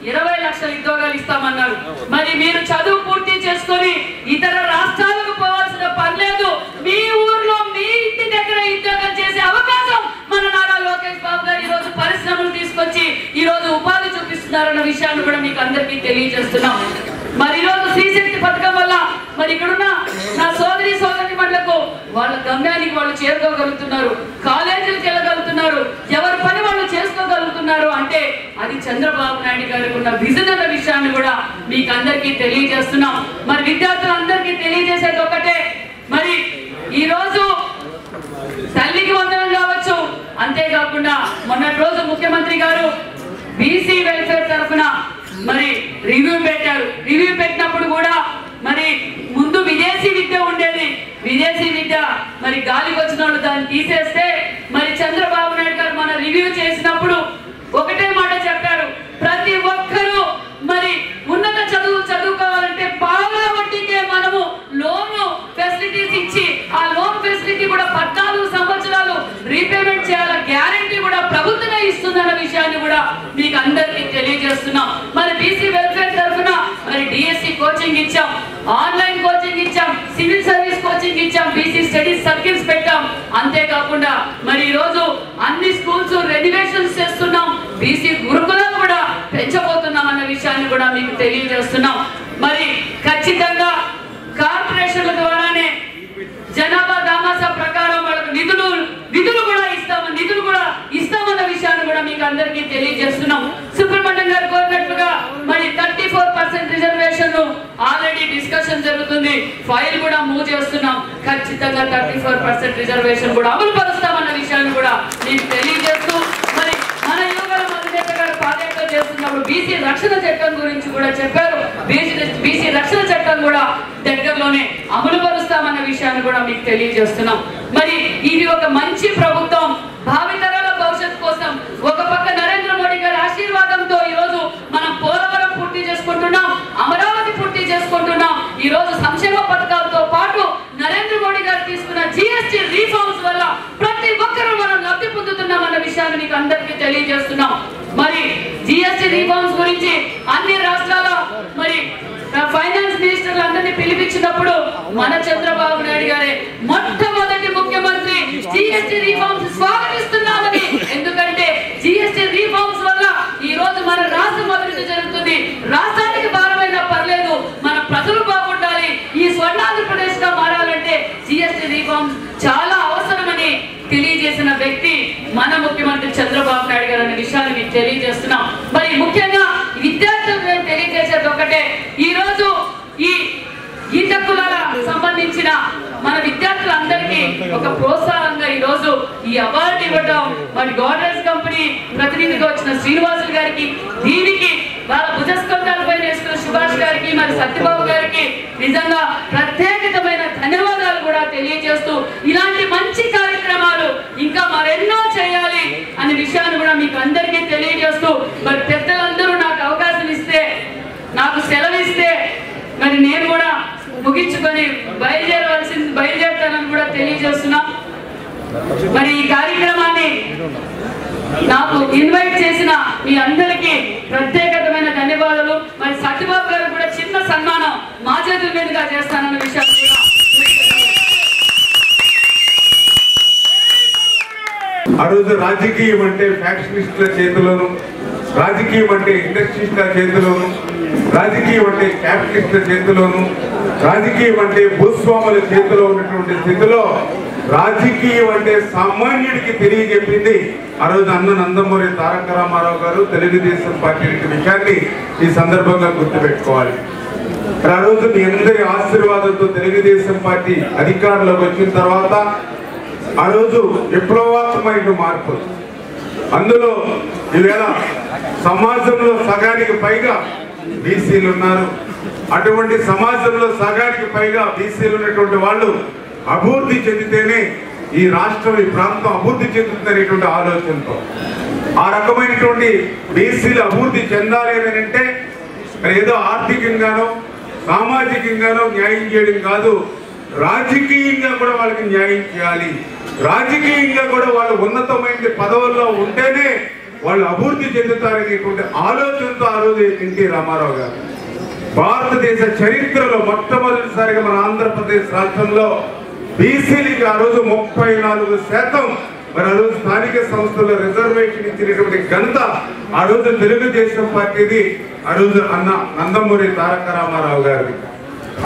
20 లక్షల ఉద్యోగాలు ఇస్తామన్నారు. మరి మీరు చదువు పూర్తి చేసుకొని ఇతర రాష్ట్రాలకు పోవాల్సిన పర్లేదు, మీ ఊర్లో మీ ఇంటి దగ్గర ఉద్యోగం చేసే అవకాశం మన నారా లోకేష్ బాబు గారు ఈ రోజు పరిశ్రమలు తీసుకొచ్చి ఈ రోజు ఉపాధి చూపిస్తున్నారన్న విషయాన్ని కూడా మీకు అందరికీ తెలియజేస్తున్నాం. మరి ఈ రోజు శ్రీశక్తి పథకం వల్ల మరి ఇక్కడున్న నా సోదరి మండలకు వాళ్ళ గమ్యానికి వాళ్ళు చేరుకోగలుగుతున్నారు, కాలేజీలకు వెళ్ళగలుగుతున్నారు, ఎవరి పని వాళ్ళు చేసుకోగలుగుతున్నారు అంటే అది చంద్రబాబు నాయుడు గారికి ఉన్న విజన్ అన్న విషయాన్ని కూడా మీకు అందరికీ తెలియజేస్తున్నాం. మరి విద్యార్థులందరికీ తెలియజేసేది ఒకటే, మరి ఈ రోజు తల్లికి వందనం కావచ్చు, అంతేకాకుండా మొన్నటి రోజు ముఖ్యమంత్రి గారు బీసీ వెల్ఫేర్ తరఫున మరి రివ్యూ పెట్టారు. రివ్యూ పెట్టినప్పుడు కూడా మరి ముందు విదేశీ విద్య ఉండేది, విదేశీ విద్య మరి గాలికి వచ్చిన వాళ్ళు దాన్ని తీసేస్తే మరి చంద్రబాబు నాయుడు గారు మన రివ్యూ చేసినప్పుడు ఒకటే మాట చెప్పారు, ప్రతి ఒక్కరూ మరి ఉన్నత చదువుకోవాలంటే బాగా వడ్డీకే మనము లోన్ ఫెసిలిటీస్ ఇచ్చి ఆ లోన్ ఫెసిలిటీ కూడా 14 సంవత్సరాలు రీపేమెంట్ చేయాల గ్యారంటీ కూడా ప్రభుత్వమే ఇస్తుందన్న విషయాన్ని కూడా మీకు అందరికీ తెలియజేస్తున్నాం. మరి బీసీ వెల్ఫేర్ తరఫున మరి డిఎస్సి కోచింగ్ ఇచ్చాం, ఆన్లైన్ కోచింగ్ ఇచ్చాం, సివిల్ సర్వీస్ కోచింగ్ ఇచ్చాం, బీసీ స్టడీస్ సర్కిల్స్ పెట్టాం. అంతేకాకుండా మరి ఈ రోజు అన్ని స్కూల్స్ రెనోవేషన్స్ చేస్తున్నాం, బీసీ గురుకులాలు కూడా పెంచబోతున్నాం అన్న విషయాన్ని కూడా మీకు తెలియజేస్తున్నాం. మరి ఖచ్చితంగా కార్పొరేషన్ల ద్వారానే జనాభా దామాసా ప్రకారం వాళ్ళకు నిధులు కూడా ఇస్తామన్న విషయాన్ని కూడా మీకు అందరికీ తెలియజేస్తున్నాం. సుబ్రహ్మణ్యం గారు కోరినట్లుగా మరి 34% రిజర్వేషన్ ఆల్రెడీ డిస్కషన్ జరుగుతుంది, ఫైల్ కూడా మూవ్ చేస్తున్నాం. ఖచ్చితంగా 34% రిజర్వేషన్ కూడా అమలు పరుస్తామన్న విషయాన్ని కూడా మీకు తెలియజేస్తూ మరి మన యువకుల మధునేత గారు పాదయాత్ర చేస్తున్నప్పుడు బీసీ రక్షణ చట్టం గురించి కూడా చెప్పారు. బీసీ రక్షణ చట్టం కూడా దగ్గరలోనే అమలు పరుస్తామన్న విషయాన్ని కూడా మీకు తెలియజేస్తున్నాం. మరి ఇది ఒక మంచి ప్రభుత్వం, భావితరాల భవిష్యత్తు కోసం ఒక పక్క నరేంద్ర మోడీ గారి ఆశీర్వాదంతో ఈ రోజు మనం పోలవరం పూర్తి చేసుకుంటున్నాం, అమరావతి పూర్తి చేసుకుంటున్నాం. ఈ రోజు సంక్షేమ పథకాలతో పాటు నరేంద్ర మోడీ గారు తీసుకున్న జిఎస్టీ రీఫార్మ్స్ వల్ల ప్రతి ఒక్కరూ మనం లబ్ధి పొందుతున్నాం అన్న విషయాన్ని మీకు అందరికీ తెలియజేస్తున్నాం. మరి జిఎస్టీ రీఫార్మ్స్ గురించి అన్ని రాష్ట్రాల మరి ఫైనాన్స్ మినిస్టర్లు అందరినీ పిలిపించినప్పుడు మన చంద్రబాబు నాయుడు గారే మొట్టమొదటి ముఖ్యమంత్రి జిఎస్టీ రీఫార్మ్స్ స్వాగతిస్తున్నామని. ఎందుకంటే జిఎస్టీ రీఫార్మ్స్ వల్ల ఈ రోజు మన రాష్ట్రం అభివృద్ధి జరుగుతుంది, రాష్ట్రానికి భారమైనా పర్లేదు, మన ప్రజలు బాగుండాలి, ఈ స్వర్ణాంధ్రప్రదేశ్ గా మారాలంటే జిఎస్టీ రీఫార్మ్స్ చాలా అవసరమని తెలియజేసిన వ్యక్తి మన ముఖ్యమంత్రి చంద్రబాబు నాయుడు గారు అనే విషయాన్ని మీకు తెలియజేస్తున్నాం. మరి ముఖ్యంగా విద్యార్థులకు తెలియజేసేది ఒకటే, ఈ రోజు ఈ గీత కులాల సంబంధించిన మన విద్యార్థులందరికీ ఒక ప్రోత్సాహంగా ఈ రోజు ఈ అవార్డు ఇవ్వడం మరి గోడ్రేజ్ కంపెనీ ప్రతినిధిగా వచ్చిన శ్రీనివాసులు గారికి, దీనికి వాళ్ళ భుజస్కంధాలపై వేసుకున్న సుభాష్ గారికి, మరి సత్యబాబు గారికి నిజంగా ప్రత్యేకమైన ధన్యవాదాలు కూడా తెలియజేస్తూ ఇలాంటి మంచి కార్యక్రమాలు ఇంకా మరెన్నో చేయాలి అనే విషయాన్ని కూడా మీకు అందరికీ తెలియజేస్తూ మరి పెద్దలందరూ నాకు అవకాశం ఇస్తే, నాకు సెలవిస్తే మరి నేను కూడా ముగించుకొని బయలుదేరుతానని కూడా తెలియజేస్తున్నాం. మరి ఈ కార్యక్రమాన్ని నాకు ఇన్వైట్ చేసిన మీ అందరికీ ప్రత్యేకమైన ధన్యవాదాలు. మరి సత్యబాబు గారు కూడా చిన్న సన్మానం మా చేతుల మీదుగా చేస్తానన్న విషయాన్ని కూడా ఆ రోజు రాజకీయం అంటే ఫ్యాక్షనిస్టుల చేతిలోను, రాజకీయం అంటే ఇండస్ట్రీస్టుల చేతిలోను, రాజకీయం అంటే క్యాపిటలిస్టుల చేతిలోను, రాజకీయం అంటే భూస్వాముల చేతిలో ఉన్నటువంటి స్థితిలో రాజకీయం అంటే సామాన్యుడికి తెలియజెప్పింది ఆ రోజు అన్న నందమూరి తారక రామారావు గారు, తెలుగుదేశం పార్టీ విషయాన్ని ఈ సందర్భంగా గుర్తుపెట్టుకోవాలి. ఆ రోజు మీ అందరి ఆశీర్వాదంతో తెలుగుదేశం పార్టీ అధికారంలోకి వచ్చిన తర్వాత ఆ రోజు విప్లవాత్మకమైన మార్పు, అందులో ఈవేళ సమాజంలో సగానికి పైగా బీసీలు ఉన్నారు. అటువంటి సమాజంలో సగానికి పైగా బీసీలు ఉన్నటువంటి వాళ్ళు అభివృద్ధి చెందితేనే ఈ రాష్ట్రం, ఈ ప్రాంతం అభివృద్ధి చెందుతుందనేటువంటి ఆలోచనతో ఆ రకమైనటువంటి బీసీలు అభివృద్ధి చెందాలి అని అంటే ఏదో ఆర్థికంగానో సామాజికంగానో న్యాయం చేయడం కాదు, రాజకీయంగా కూడా వాళ్ళకి న్యాయం చేయాలి. రాజకీయంగా కూడా వాళ్ళు ఉన్నతమైన పదవుల్లో ఉంటేనే వాళ్ళు అభివృద్ధి చెందుతారనేటువంటి ఆలోచనతో ఆ రోజు ఎన్టీ రామారావు గారు భారతదేశ చరిత్రలో మొట్టమొదటిసారిగా మన ఆంధ్రప్రదేశ్ రాష్ట్రంలో బీసీలకి ఆ రోజు 34% మరి ఆ రోజు స్థానిక సంస్థల్లో రిజర్వేషన్ ఇచ్చినటువంటి ఘనత ఆ రోజు తెలుగుదేశం పార్టీది, ఆ రోజు అన్న నందమూరి తారక రామారావు గారిది.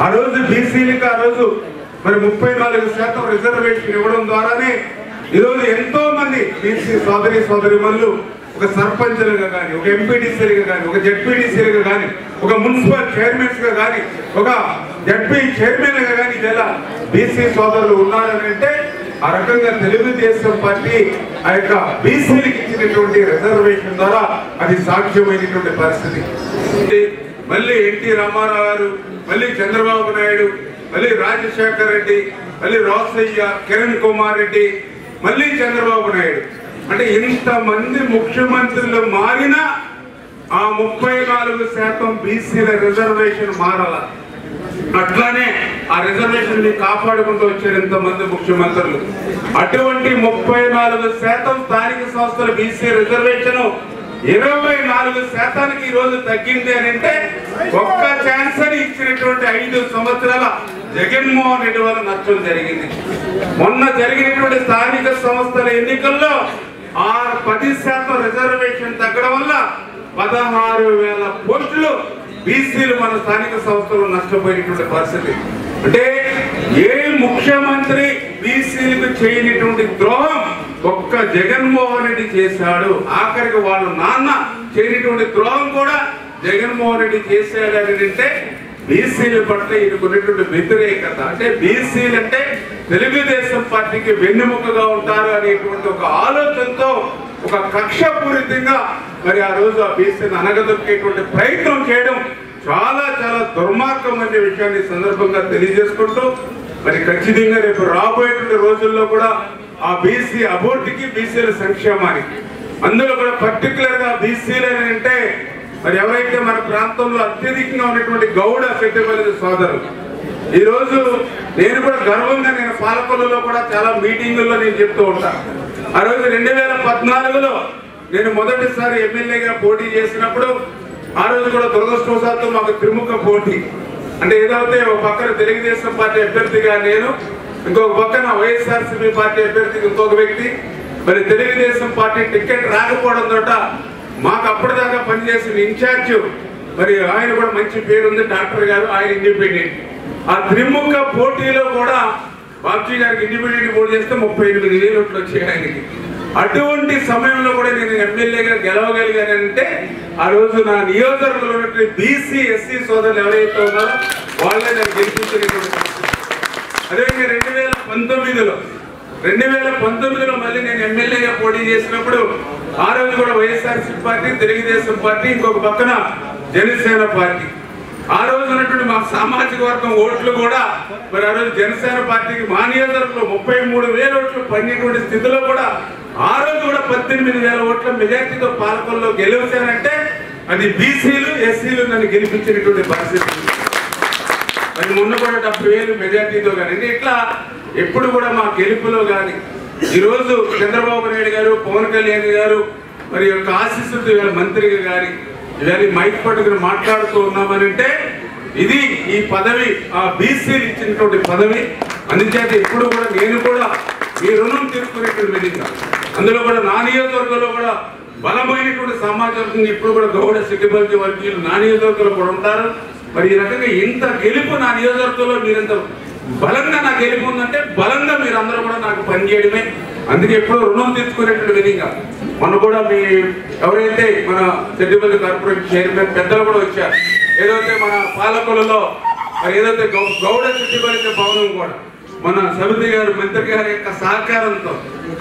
ఆ రోజు బీసీలకి ఆ రోజు మరి 34% రిజర్వేషన్ ఇవ్వడం ద్వారానే ఈరోజు ఎంతో మంది బీసీ సోదరిమణులు ఒక సర్పంచ్లుగా కానీ, ఒక ఎంపీటీసీలుగా కానీ, ఒక జెడ్పీటీసీలుగా కానీ, ఒక మున్సిపల్ చైర్మన్స్ గా కానీ, ఒక జడ్పీ చైర్మన్ గా కానీ ఇలా బీసీ సోదరులు ఉన్నారని అంటే ఆ రకంగా తెలుగుదేశం పార్టీ ఆ యొక్క బీసీలకు ఇచ్చినటువంటి రిజర్వేషన్ ద్వారా అది సాధ్యమైనటువంటి పరిస్థితి. మళ్ళీ ఎన్టీ రామారావు గారు, మళ్ళీ చంద్రబాబు నాయుడు, మళ్ళీ రాజశేఖర రెడ్డి, మళ్ళీ రోసయ్య, కిరణ్ కుమార్ రెడ్డి, మళ్ళీ చంద్రబాబు నాయుడు, అంటే ఇంతమంది ముఖ్యమంత్రులు మారినా ఆ 34% బీసీల రిజర్వేషన్ మారాల. అట్లానే ఆ రిజర్వేషన్ ని కాపాడుకుంటూ వచ్చారు ఇంతమంది ముఖ్యమంత్రులు. అటువంటి 34% స్థానిక సంస్థల బీసీ రిజర్వేషన్ 24% ఈ రోజు తగ్గింది అని అంటే ఒక్క ఛాన్స్ అని ఇచ్చినటువంటి 5 సంవత్సరాల జగన్మోహన్ రెడ్డి వల్ల నష్టం జరిగింది. మొన్న జరిగినటువంటి స్థానిక సంస్థల ఎన్నికల్లో 10% రిజర్వేషన్ తగ్గడం వల్ల 16,000 పోస్టులు బీసీలు మన స్థానిక సంస్థలు నష్టపోయినటువంటి పరిస్థితి. అంటే ఏ ముఖ్యమంత్రి బీసీలకు చేయనటువంటి ద్రోహం ఒక్క జగన్మోహన్ రెడ్డి చేశాడు. ఆఖరికి వాళ్ళ నాన్న చేయనటువంటి ద్రోహం కూడా జగన్మోహన్ రెడ్డి చేశాడు అని అంటే బీసీల పట్ల ఈయనకున్నటువంటి వ్యతిరేకత, అంటే బీసీలు అంటే తెలుగుదేశం పార్టీకి వెన్నెముకగా ఉంటారు అనేటువంటి ఒక ఆలోచనతో ఒక కక్షపూరితంగా మరి ఆ రోజు ఆ బీసీని అనగదొక్కేటువంటి ప్రయత్నం చేయడం చాలా చాలా దుర్మార్గం అనే విషయాన్ని సందర్భంగా తెలియజేసుకుంటూ మరి ఖచ్చితంగా రేపు రాబోయేటువంటి రోజుల్లో కూడా ఆ బీసీ అభివృద్ధికి, బీసీల సంక్షేమానికి, అందులో కూడా పర్టికులర్ గా బీసీలు అని అంటే మరి ఎవరైతే మన ప్రాంతంలో అత్యధికంగా ఉన్నటువంటి గౌడ సెట్టిపల్లి సోదరులు, ఈ రోజు నేను కూడా గర్వంగా నేను పాలకొల్లులో కూడా చాలా మీటింగుల్లో నేను చెప్తూ ఉంటాను. ఆ రోజు 2014లో నేను మొదటిసారి ఎమ్మెల్యేగా పోటీ చేసినప్పుడు ఆ రోజు కూడా దురదృష్టవశాత్తు మాకు త్రిముఖ పోటీ, అంటే ఏదైతే ఒక పక్కన తెలుగుదేశం పార్టీ అభ్యర్థిగా నేను, ఇంకొక పక్కన వైఎస్ఆర్సీపీ పార్టీ అభ్యర్థికి ఇంకొక వ్యక్తి, మరి తెలుగుదేశం పార్టీ టికెట్ రాకపోవడం తోట మాకు అప్పటిదాకా పనిచేసిన ఇన్ఛార్జ్ మరి ఆయన కూడా మంచి పేరుంది, డాక్టర్ గారు, ఆయన ఇండిపెండెంట్. ఆ త్రిముఖ పోటీలో కూడా బాబ్జీ గారికి ఇండిపెండెంట్ పోటీ చేస్తే 38,000 ఓట్లు వచ్చాయి ఆయనకి. అటువంటి సమయంలో కూడా నేను ఎమ్మెల్యేగా గెలవగలిగానంటే ఆ రోజు నా నియోజకవర్గంలో ఉన్నటువంటి బీసీ ఎస్సీ సోదరులు ఎవరైతే ఉన్నారో వాళ్ళే నేను గెలిపించినటువంటి. అదేవిధంగా 2019లో మళ్ళీ నేను ఎమ్మెల్యేగా పోటీ చేసినప్పుడు ఆ రోజు కూడా వైఎస్ఆర్సీపీ పార్టీ, తెలుగుదేశం పార్టీ, ఇంకొక పక్కన జనసేన పార్టీ. ఆ రోజు ఉన్నటువంటి మా సామాజిక వర్గం ఓట్లు కూడా మరి ఆ రోజు జనసేన పార్టీకి మా నియోజకవర్గంలో 33,000 ఓట్లు పడినటువంటి స్థితిలో కూడా ఆ రోజు కూడా 18,000 ఓట్ల మెజార్టీతో పాలకొల్లో గెలిచానంటే అది బీసీలు, ఎస్సీలు నన్ను గెలిపించినటువంటి పరిస్థితి. అది మొన్న కూడా 70,000 మెజార్టీతో కానీ ఇట్లా ఎప్పుడు కూడా మా గెలుపులో కానీ ఈరోజు చంద్రబాబు నాయుడు గారు, పవన్ కళ్యాణ్ గారు మరి యొక్క ఆశీస్సులతో ఇవాళ మంత్రిగా కానీ ఇవాళ మైక్ పట్టుకుని మాట్లాడుతూ ఉన్నామనంటే ఇది ఈ పదవి ఆ బీసీలు ఇచ్చినటువంటి పదవి. అందుచేత ఇప్పుడు కూడా నేను కూడా ఈ రుణం తీర్చుకునేటువంటి విధంగా అందులో కూడా నా నియోజకవర్గంలో కూడా బలమైనటువంటి సమాజం ఇప్పుడు కూడా గౌడ సిగ్గుబల్జీ వర్గీయులు నా నియోజకవర్గంలో కూడా ఉంటారు. మరి ఈ రకంగా ఇంత గెలుపు నా నియోజకవర్గంలో మీరంత బలంగా నాకు గెలుపు ఉందంటే బలంగా మీరందరూ కూడా నాకు పనిచేయడమే. అందుకే ఎప్పుడూ రుణం తీర్చుకునేటువంటి విధంగా మొన్న కూడా మీ ఎవరైతే మన సెట్టిపల్లి కార్పొరేషన్ చైర్మన్ పెద్దలు కూడా వచ్చారు, ఏదైతే మన పాలకొల్లులో మరి ఏదైతే గౌడ సెట్టిపల్లి భవనం కూడా మన సమితి గారు, మంత్రి గారి యొక్క సహకారంతో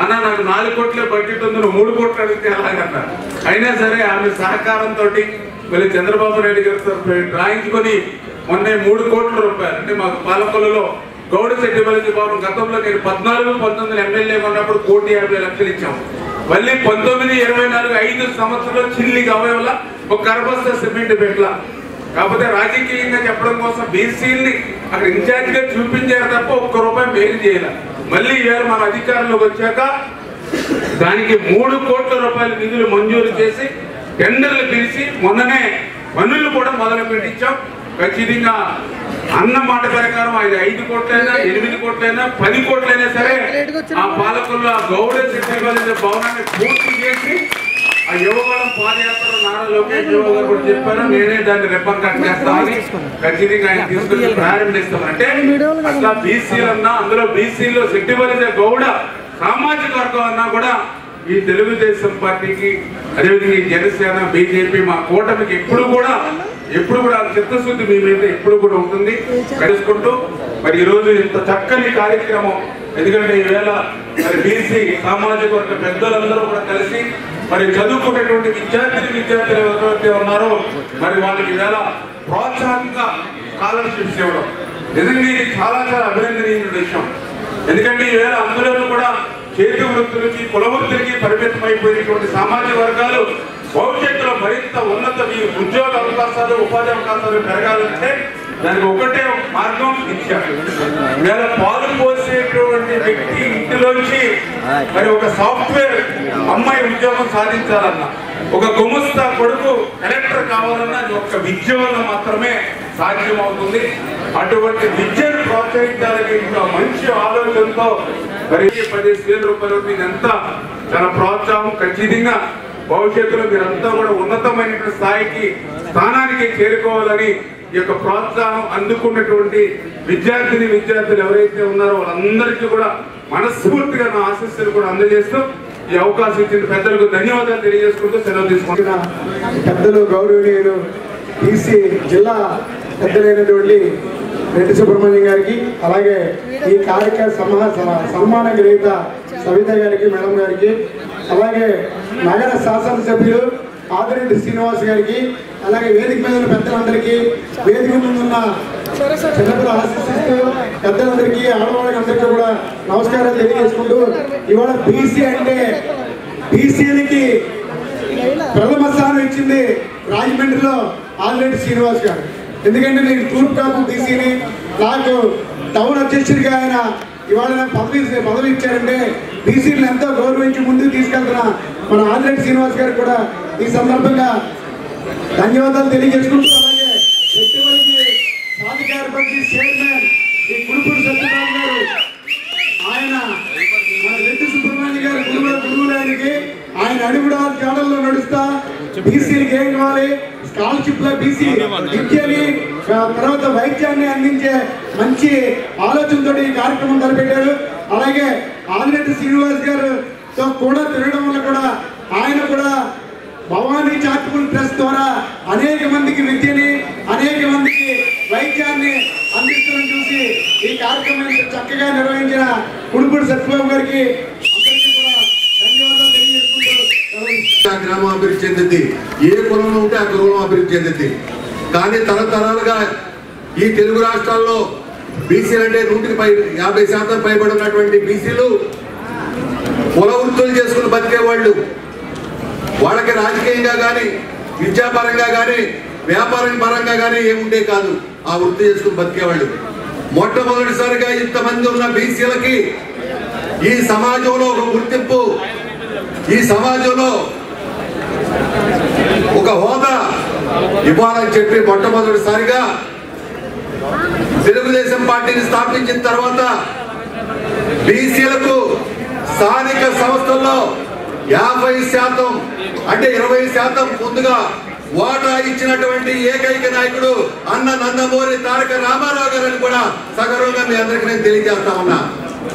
అన్న నాకు 4 కోట్ల బడ్జెట్ ఉంది, 3 కోట్లు అడిగితే ఎలాగన్నారు. అయినా సరే ఆమె సహకారంతో మళ్ళీ చంద్రబాబు నాయుడు గారితో రాయించుకొని మొన్న 3 కోట్ల రూపాయలు అంటే మాకు పాలకొల్లులో గౌడ సెట్టిపల్లి భవనం గతంలో నేను 14-19 ఎమ్మెల్యేగా ఉన్నప్పుడు 1,50,00,000 ఇచ్చాం. మళ్ళీ 19-24 5 సంవత్సరాలు చిల్లికి అవయవల ఒక కరబస్తా సిమెంట్ పెట్టలా. కాకపోతే రాజకీయంగా చెప్పడం కోసం బీసీని అక్కడ ఇన్ఛార్జ్ గా చూపించారు తప్ప ₹1 మేలు చేయాలి. మళ్ళీ ఇవాళ మన అధికారంలోకి వచ్చాక దానికి 3 కోట్ల రూపాయల నిధులు మంజూరు చేసి టెండర్లు పిలిచి మొన్ననే పనులు కూడా మొదలు పెట్టించాం. ఖచ్చితంగా అన్న మాట ప్రకారం ఆయన 5 కోట్లైనా 8 కోట్లైనా 10 కోట్లైనా సరే ఆ పాలకుల్లో గౌడ శక్తి భవనాన్ని పూర్తి చేసి ఆ యువగళం పాదయాత్ర నారా లోకేష్ బాబు గారు కూడా చెప్పారు, నేనే దాన్ని రెప్పం కట్ చేస్తామని ఖచ్చితంగా ఆయన తీసుకుని ప్రారంభిస్తాం. అంటే అట్లా బీసీలన్నా అందులో బీసీలో శక్తిపరిచే గౌడ సామాజిక వర్గం అన్నా కూడా ఈ తెలుగుదేశం పార్టీకి అదేవిధంగా ఈ జనసేన బీజేపీ మా కూటమికి ఎప్పుడు కూడా చిత్తశుద్ధి మీ మీద ఎప్పుడు కూడా ఉంటుంది కలుసుకుంటూ మరి ఈరోజు ఇంత చక్కని కార్యక్రమం. ఎందుకంటే ఈవేళ మరి బీసీ సామాజిక వర్గ పెద్దలందరూ కూడా కలిసి మరి చదువుకునేటువంటి విద్యార్థులు ఎవరైతే ఉన్నారో మరి వాళ్ళకి ఈవేళ ప్రోత్సాహంగా స్కాలర్షిప్స్ ఇవ్వడం నిజంగా ఇది చాలా చాలా అభినందనీయ విషయం. ఎందుకంటే ఈవేళ అందులో కూడా చేతి వృత్తులకి కుల వృత్తులకి పరిమితమైపోయినటువంటి సామాజిక వర్గాలు భవిష్యత్తులో మరింత ఉన్నత ఉద్యోగ అవకాశాలు ఉపాధి అవకాశాలు పెరగాలంటే దానికి ఒకటే మార్గం విద్య. వేళ పాలు పోసేటువంటి వ్యక్తి ఇంటిలోంచి మరి ఒక సాఫ్ట్వేర్ అమ్మాయి ఉద్యోగం సాధించాలన్నా, ఒక గుమస్తా కొడుకు కలెక్టర్ కావాలన్నా అది ఒక్క విద్య వల్ల మాత్రమే సాధ్యమవుతుంది. అటువంటి విద్యను ప్రోత్సహించాలని ఇంకా మంచి ఆలోచనతో మరి 15,000 రూపాయలు ఇదంతా చాలా ప్రోత్సాహం. ఖచ్చితంగా భవిష్యత్తులో మీరంతా కూడా ఉన్నతమైనటువంటి స్థానానికి చేరుకోవాలని ఈ యొక్క ప్రోత్సాహం అందుకున్నటువంటి విద్యార్థులు ఎవరైతే ఉన్నారో వాళ్ళందరికీ కూడా మనస్ఫూర్తిగా నా ఆశీస్సులు కూడా అందజేస్తూ ఈ అవకాశం ఇచ్చిన పెద్దలకు ధన్యవాదాలు తెలియజేసుకుంటూ సెలవు తీసుకుంటున్నా. పెద్దలు గౌరవనీయులు బీసీ జిల్లా పెద్దలైనటువంటి రెడ్డి సుబ్రహ్మణ్యం గారికి, అలాగే ఈ కార్యక్రమ సన్మాన గ్రహీత సవిత గారికి, మేడం గారికి, అలాగే నగర శాసనసభ్యులు ఆదిరెడ్డి శ్రీనివాస్ గారికి, అలాగే వేదిక మీద ఉన్న పెద్దలందరికీ, వేదిక ముందున్న చిన్నపిల్లలు ఆశిస్తూ పెద్దలందరికీ, ఆడవాళ్ళకి అందరికీ కూడా నమస్కారాలు తెలియజేసుకుంటూ, ఇవాళ బీసీ అంటే బీసీలకి ప్రథమ స్థానం ఇచ్చింది రాజమండ్రిలో ఆదిరెడ్డి శ్రీనివాస్ గారు. ఎందుకంటే నేను తూర్పు కాపు బీసీని, నాకు టౌన్ అధ్యక్షుడిగా ఆయన ఇవాళ నాకు పదవి ఇచ్చారంటే బీసీలను ఎంతో గౌరవించి ముందుకు తీసుకెళ్తున్న మన ఆదిరెడ్డి శ్రీనివాస్ గారికి కూడా ఈ సందర్భంగా ధన్యవాదాలు తెలియజేసుకుంటూ, అలాగే పెట్టుబడికి సాధికార పరిషత్ చైర్మన్ ఈ కుడుపూడి సత్యనారాయణ గారు, ఆయన మన రెడ్డి సుబ్రహ్మణ్య గారు గురువులకి ఆయన అడుగుడా జాడల్లో నడుస్తా బీసీలకు ఏం కావాలి, స్కాలర్షిప్ లో బీసీ విద్యని తర్వాత వైద్యాన్ని అందించే మంచి ఆలోచనతో ఈ కార్యక్రమం తలపెట్టారు. అలాగే ఆదిరెడ్డి శ్రీనివాస్ గారితో కూడా తిరగడం వల్ల కూడా ఆయన కూడా భవానీ చారిటబుల్ ట్రస్ట్ ద్వారా అనేక మందికి విద్యని, అనేక మందికి వైద్యాన్ని అందిస్తారని చూసి ఈ కార్యక్రమాన్ని చక్కగా నిర్వహించిన కుడుపూడి సత్యబాబు గారికి అందరికీ కూడా ధన్యవాదాలు తెలియజేసుకుంటూ గ్రామం అభివృద్ధి చెందింది, ఏ కులంలో ఉంటే ఆ కులం అభివృద్ధి చెందింది. కానీ తరతరాలుగా ఈ తెలుగు రాష్ట్రాల్లో బీసీలు అంటే 50% పైబడి ఉన్నటువంటి బీసీలు కుల వృత్తులు చేసుకుని బతికేవాళ్ళు. వాళ్ళకి రాజకీయంగా కానీ, విద్యాపరంగా కానీ, వ్యాపారం పరంగా కానీ ఏముండే కాదు, ఆ వృత్తి చేసుకుని బతికేవాళ్ళు. మొట్టమొదటిసారిగా ఇంతమంది ఉన్న బీసీలకి ఈ సమాజంలో ఒక గుర్తింపు, ఈ సమాజంలో ఒక హోదా ఇవ్వాలని చెప్పి మొట్టమొదటిసారిగా తెలుగుదేశం పార్టీని స్థాపించిన తర్వాత బీసీలకు స్థానిక సంస్థల్లో 50% అంటే 20% ముందుగా వాటా ఇచ్చినటువంటి ఏకైక నాయకుడు అన్న నందమూరి తారక రామారావు గారిని కూడా సగర్వంగా మీ అందరికీ నేను తెలియజేస్తా ఉన్నా.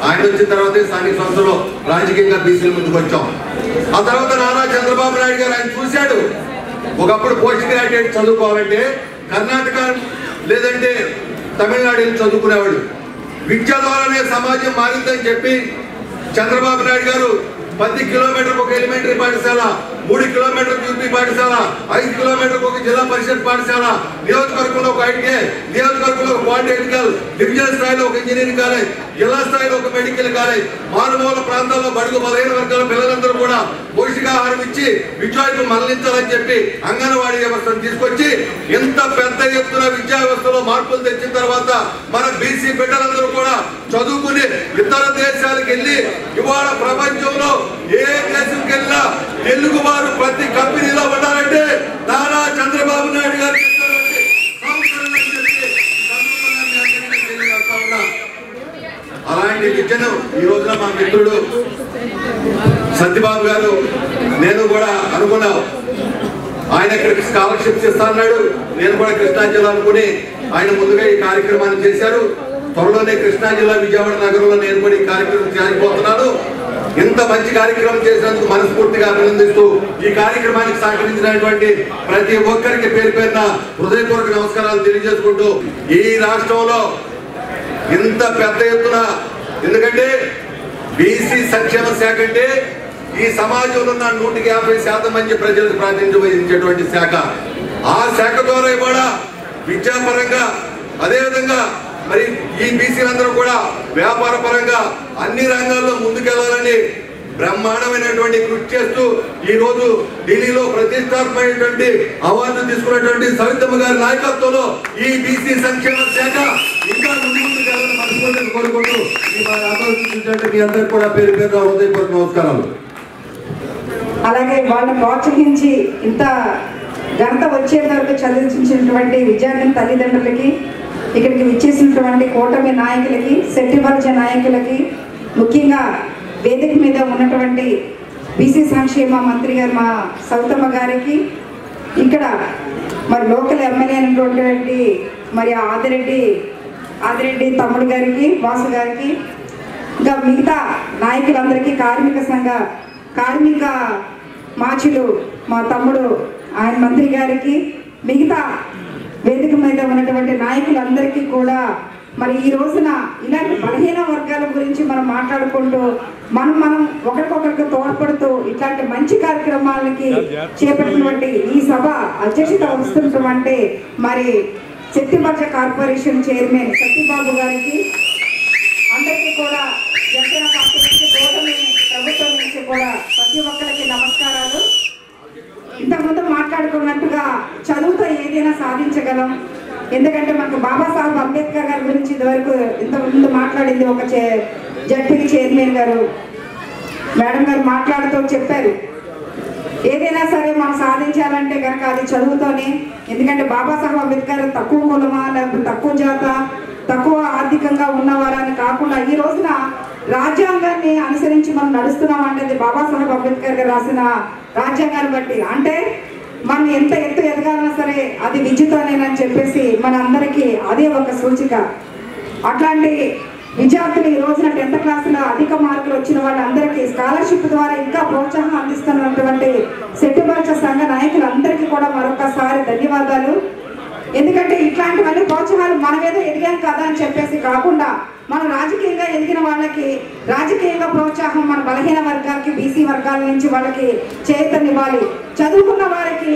ఆయన వచ్చిన తర్వాత స్థానిక సంస్థలో రాజకీయంగా బీసీల ముందుకు వచ్చాం. ఆ తర్వాత నారా చంద్రబాబు నాయుడు గారు ఆయన చూశాడు, ఒకప్పుడు పోస్ట్ గ్రాడ్యుయేట్ చదువుకోవాలంటే కర్ణాటక లేదంటే తమిళనాడు వెళ్ళి చదువుకునేవాడు. విద్య ద్వారానే సమాజం మారిందని చెప్పి చంద్రబాబు నాయుడు గారు 10 కిలోమీటర్లకు ఒక ఎలిమెంటరీ పాఠశాల, 3 కిలోమీటర్లకు యూపీ పాఠశాల, 5 కిలోమీటర్లకు ఒక జిల్లా పరిషత్ పాఠశాల, నియోజకవర్గంలో ఒక ఐటీఐ, నియోజకవర్గంలో ఒక పాలిటెక్నికల్, డివిజనల్ స్థాయిలో ఒక ఇంజనీరింగ్ కాలేజ్, జిల్లా స్థాయిలో ఒక మెడికల్ కాలేజ్, మారుమూల ప్రాంతాల్లో బడుగు బలహీన వర్గాల పిల్లలందరూ కూడా పౌష్టికాహారం ఇచ్చి విద్యార్థులు మరలించాలని చెప్పి అంగన్వాడీ వ్యవస్థను తీసుకొచ్చి ఇంత పెద్ద ఎత్తున విద్యా వ్యవస్థలో మార్పులు తెచ్చిన తర్వాత మన బీసీ బిడ్డలందరూ కూడా చదువుకుని ఇతర దేశాలకు వెళ్ళి ఇవాళ ప్రపంచంలో ఏ దేశంకి వెళ్ళినా తెలుగు వారు ప్రతి కంపెనీలో ఉండాలంటే నారా చంద్రబాబు నాయుడు గారు విజన్ ఈ రోజున మా మిత్రుడు సత్యబాబు గారు నేను కూడా అనుకున్నాం. ఆయన ఇక్కడ స్కాలర్షిప్స్ ఇస్తా అన్నాడు. నేను కూడా కృష్ణా జిల్లా అనుకుని ఆయన ముందుగా ఈ కార్యక్రమాన్ని చేశారు. త్వరలోనే కృష్ణా జిల్లా విజయవాడ నగరంలో నేను కూడా ఈ కార్యక్రమం చేయబోతున్నాను. ఇంత మంచి కార్యక్రమం చేసినందుకు మనస్ఫూర్తిగా అభినందిస్తూ ఈ కార్యక్రమానికి సహకరించినటువంటి ప్రతి ఒక్కరికి పేరు పేరున హృదయపూర్వక నమస్కారాలు తెలియజేసుకుంటూ ఈ రాష్ట్రంలో ఇంత పెద్ద ఎత్తున, ఎందుకంటే బీసీ సంక్షేమ శాఖ అంటే ఈ సమాజంలో ఉన్న 150% మంది ప్రజలకు ప్రాతినిధ్యం వహించేటువంటి శాఖ. ఆ శాఖ ద్వారా కూడా విద్యాపరంగా, అదేవిధంగా మరి ఈ బీసీలందరూ కూడా వ్యాపార పరంగా అన్ని రంగాల్లో ముందుకెళ్లాలని బ్రహ్మాండమైనటువంటి కృషి చేస్తూ ఈ రోజు ఢిల్లీలో ప్రతిష్టాత్మకమైనటువంటి అవార్డు తీసుకున్నటువంటి సవితమ్మ గారి నాయకత్వంలో ఈ బీసీ సంక్షేమ శాఖ ఇంకా ముందుకెళ్లాలని మనస్ఫూర్తిగా కోరుకుంటూ మీ అందరికీ కూడా పేరు పేరు హృదయపూర్వక నమస్కారాలు. అలాగే వాళ్ళని ప్రోత్సహించి ఇంత ఘనత వచ్చేంత వరకు చదివించినటువంటి విద్యార్థి తల్లిదండ్రులకి, ఇక్కడికి విచ్చేసినటువంటి కూటమి నాయకులకి, సెట్టిపరిచే నాయకులకి, ముఖ్యంగా వేదిక మీద ఉన్నటువంటి బీసీ సంక్షేమ మంత్రి గారు మా సౌతమ్మ గారికి, ఇక్కడ మరి లోకల్ ఎమ్మెల్యే అయినటువంటి మరి ఆదిరెడ్డి తమ్ముడు గారికి, వాసు గారికి, ఇంకా మిగతా నాయకులందరికీ, కార్మిక మాచులు మా తమ్ముడు ఆయన మంత్రి గారికి, మిగతా వేదిక మీద ఉన్నటువంటి నాయకులందరికీ కూడా మరి ఈ రోజున ఇలాంటి బలహీన వర్గాల గురించి మనం మాట్లాడుకుంటూ మనం ఒకరికొకరికి తోడ్పడుతూ ఇట్లాంటి మంచి కార్యక్రమాలకి చేపట్టినటువంటి ఈ సభ అధ్యక్షత వస్తున్నటువంటి మరి శక్తిపరచ కార్పొరేషన్ చైర్మన్ సత్యబాబు గారికి, అందరికీ కూడా జనసేన పార్టీ నుంచి, కూటమి ప్రభుత్వం నుంచి కూడా ప్రతి ఒక్కరికి నమస్కారాలు. ఇంతకుముందు మాట్లాడుకున్నట్టుగా చదువుతో ఏదైనా సాధించగలం. ఎందుకంటే మనకు బాబాసాహెబ్ అంబేద్కర్ గారి గురించి ఇదివరకు ఇంతకుముందు మాట్లాడింది ఒక జడ్పీ చైర్మన్ గారు, మేడం గారు మాట్లాడుతూ చెప్పారు, ఏదైనా సరే మనం సాధించాలంటే కనుక అది చదువుతోనే. ఎందుకంటే బాబాసాహెబ్ అంబేద్కర్ తక్కువ కులమా, లేకపోతే తక్కువ జాత, తక్కువ ఆర్థికంగా ఉన్నవారని కాకుండా ఈ రోజున రాజ్యాంగాన్ని అనుసరించి మనం నడుస్తున్నాం అంటే బాబాసాహెబ్ అంబేద్కర్ గారు రాసిన రాజ్యాంగాన్ని బట్టి. అంటే మనం ఎంత ఎత్తు ఎదగాలన్నా సరే అది విద్యతోనేనని చెప్పేసి మన అందరికీ అదే ఒక సూచిక. అట్లాంటి విద్యార్థులు ఈ రోజున 10th క్లాసులో అధిక మార్కులు వచ్చిన వాళ్ళందరికీ స్కాలర్షిప్ ద్వారా ఇంకా ప్రోత్సాహం అందిస్తున్నటువంటి సెట్టిపరచ సంఘ నాయకులందరికీ కూడా మరొకసారి ధన్యవాదాలు. ఎందుకంటే ఇట్లాంటివన్నీ ప్రోత్సాహాలు మనమేదో ఎదిగాం కదా అని చెప్పేసి కాకుండా మనం రాజకీయంగా ఎదిగిన వాళ్ళకి రాజకీయంగా ప్రోత్సాహం, మన బలహీన వర్గాలకి, బీసీ వర్గాల నుంచి వాళ్ళకి చేయూతనివ్వాలి. చదువుకున్న వారికి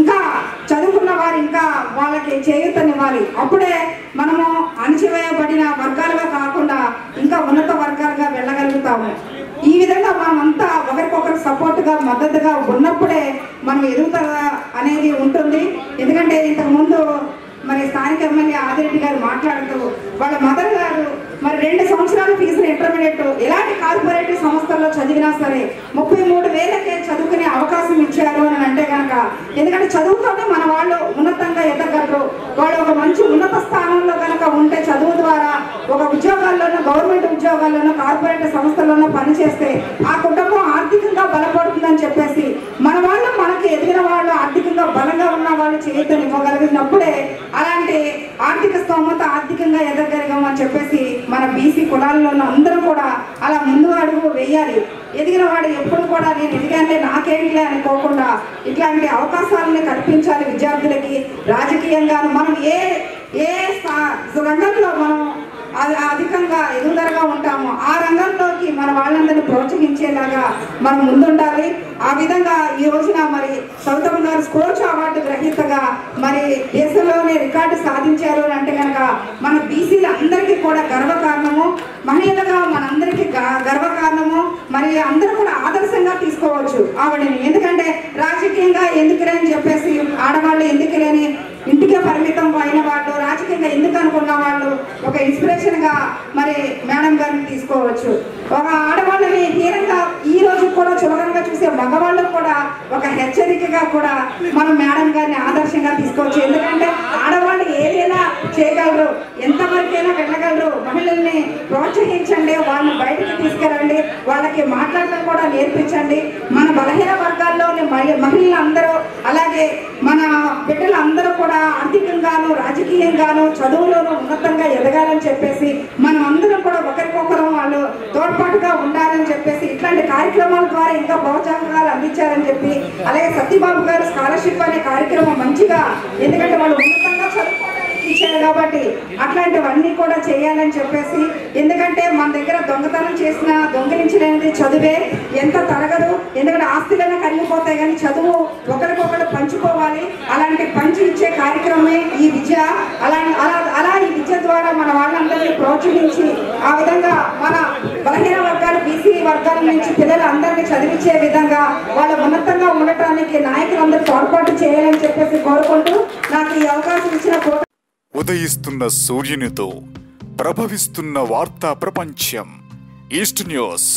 ఇంకా వాళ్ళకి చేయూతనివ్వాలి. అప్పుడే మనము అణచివేయబడిన వర్గాలుగా కాకుండా ఇంకా ఉన్నత వర్గాలుగా వెళ్ళగలుగుతాము. ఈ విధంగా మనమంతా ఒకరికొకరు సపోర్ట్గా, మద్దతుగా ఉన్నప్పుడే మనం ఎదుగుదల అనేది ఉంటుంది. ఎందుకంటే ఇంతకుముందు మరి స్థానిక ఎమ్మెల్యే ఆదిరెడ్డి గారు మాట్లాడుతూ వాళ్ళ మదర్ గారు మరి 2 సంవత్సరాల ఫీజులు ఇంటర్మీడియట్ ఎలాంటి కార్పొరేటివ్ సంస్థల్లో చదివినా సరే 33,000కే చదువుకునే అవకాశం ఇచ్చారు అని అంటే కనుక, ఎందుకంటే చదువుతోనే మన వాళ్ళు ఉన్నతంగా ఎదగలరు. వాళ్ళు ఒక మంచి ఉన్నత స్థానంలో కనుక ఉంటే చదువు ద్వారా ఒక ఉద్యోగాల్లోనూ, గవర్నమెంట్ ఉద్యోగాల్లోనూ, కార్పొరేట్ సంస్థల్లోనూ పనిచేస్తే ఆ కుటుంబం ఆర్థికంగా బలపడుతుందని చెప్పేసి మన వాళ్ళు, మనకి ఎదిగిన వాళ్ళు, ఆర్థికంగా బలంగా ఉన్న వాళ్ళు చేయూతనివ్వగలిగినప్పుడే అలాంటి ఆర్థిక స్తోమత, ఆర్థికంగా ఎదగలిగామని చెప్పేసి మన బీసీ కులాల్లోనూ అందరూ కూడా అలా ముందు అడుగు వేయాలి. ఎదిగిన వాడు ఎప్పుడు కూడా నేను ఎదిగానే నాకేంటిలే అనుకోకుండా ఇట్లాంటి అవకాశాలని కల్పించాలి విద్యార్థులకి. రాజకీయంగాను మనం ఏ రంగంలో మనం అధికంగా ఎదుగుదలగా ఉంటామో ఆ రంగంలోకి మన వాళ్ళందరినీ ప్రోత్సహించేలాగా మనం ముందుండాలి. ఆ విధంగా ఈ రోజున మరి సౌతమ్మ గారు స్కోచ్ అవార్డు గ్రహీతగా మరి దేశంలోనే రికార్డు సాధించారు అని అంటే కనుక మన బీసీలు అందరికీ కూడా గర్వకారణము, మహిళలుగా మనందరికీ గర్వకారణము. మరి అందరూ కూడా ఆదర్శంగా తీసుకోవచ్చు ఆవిడని. ఎందుకంటే రాజకీయంగా ఎందుకులే అని చెప్పేసి ఆడవాళ్ళు ఎందుకులేని ఇంటికే పరిమితం అయిన వాళ్ళు, రాజకీయంగా ఎందుకు అనుకున్న వాళ్ళు ఒక ఇన్స్పిరేషన్ గా మరి మేడం గారిని తీసుకోవచ్చు. ఒక ఆడవాళ్ళని హీనంగా ఈ రోజు కూడా చులకనగా చూసే మగవాళ్ళకు కూడా ఒక హెచ్చరికగా కూడా మనం మేడం గారిని ఆదర్శంగా తీసుకోవచ్చు. ఎందుకంటే ఆడవాళ్ళు ఏదైనా చేయగలరు, ఎంతవరకైనా వెళ్ళగలరు. మహిళల్ని ప్రోత్సహించండి, వాళ్ళని బయటకు తీసుకురండి, వాళ్ళకి మాట్లాడటం కూడా నేర్పించండి. మన బలహీన వర్గాల్లోని మహిళలందరూ అలాగే మన బిడ్డలందరూ కూడా ఆర్థికంగాను రాజకీయంగాను చదువులోనూ ఉన్నతంగా ఎదగాలని చెప్పేసి మనం అందరం కూడా ఒకరికొకరు వాళ్ళు తోడ్పాటుగా ఉండాలని చెప్పేసి ఇట్లాంటి కార్యక్రమాల ద్వారా ఇంకా ప్రోత్సాహకాలు అందించారని చెప్పి, అలాగే సత్యబాబు గారు స్కాలర్షిప్ అనే కార్యక్రమం మంచిగా, ఎందుకంటే వాళ్ళు ఉన్నతంగా చదువుకోవడానికి ఇచ్చారు కాబట్టి అట్లాంటివన్నీ కూడా చేయాలని చెప్పేసి, ఎందుకంటే మన దగ్గర దొంగతనం చేసిన దొంగిలించలేనిది చదువే, ఎంత తరగదు. ఎందుకంటే ఆస్తులైనా కరిగిపోతాయి కానీ చదువు ఒకరికొకరు పంచుకోవాలి. అలాంటి పంచి ఇచ్చే కార్యక్రమమే ఈ విద్య. అలా ఈ విద్య ద్వారా మన వాళ్ళందరినీ ప్రోత్సహించి ఆ విధంగా మన బలహీన వర్గాలు బీసీ వర్గాల నుంచి పిల్లలందరినీ చదివించే విధంగా వాళ్ళ ఉన్నతంగా ఉండటానికి నాయకులందరూ తోడ్పాటు చేయాలని చెప్పేసి కోరుకుంటూ నాకు ఈ అవకాశం ఇచ్చిన ఉదయిస్తున్న సూర్యునితో ప్రభవిస్తున్న వార్తా ప్రపంచం ఈస్ట్ న్యూస్.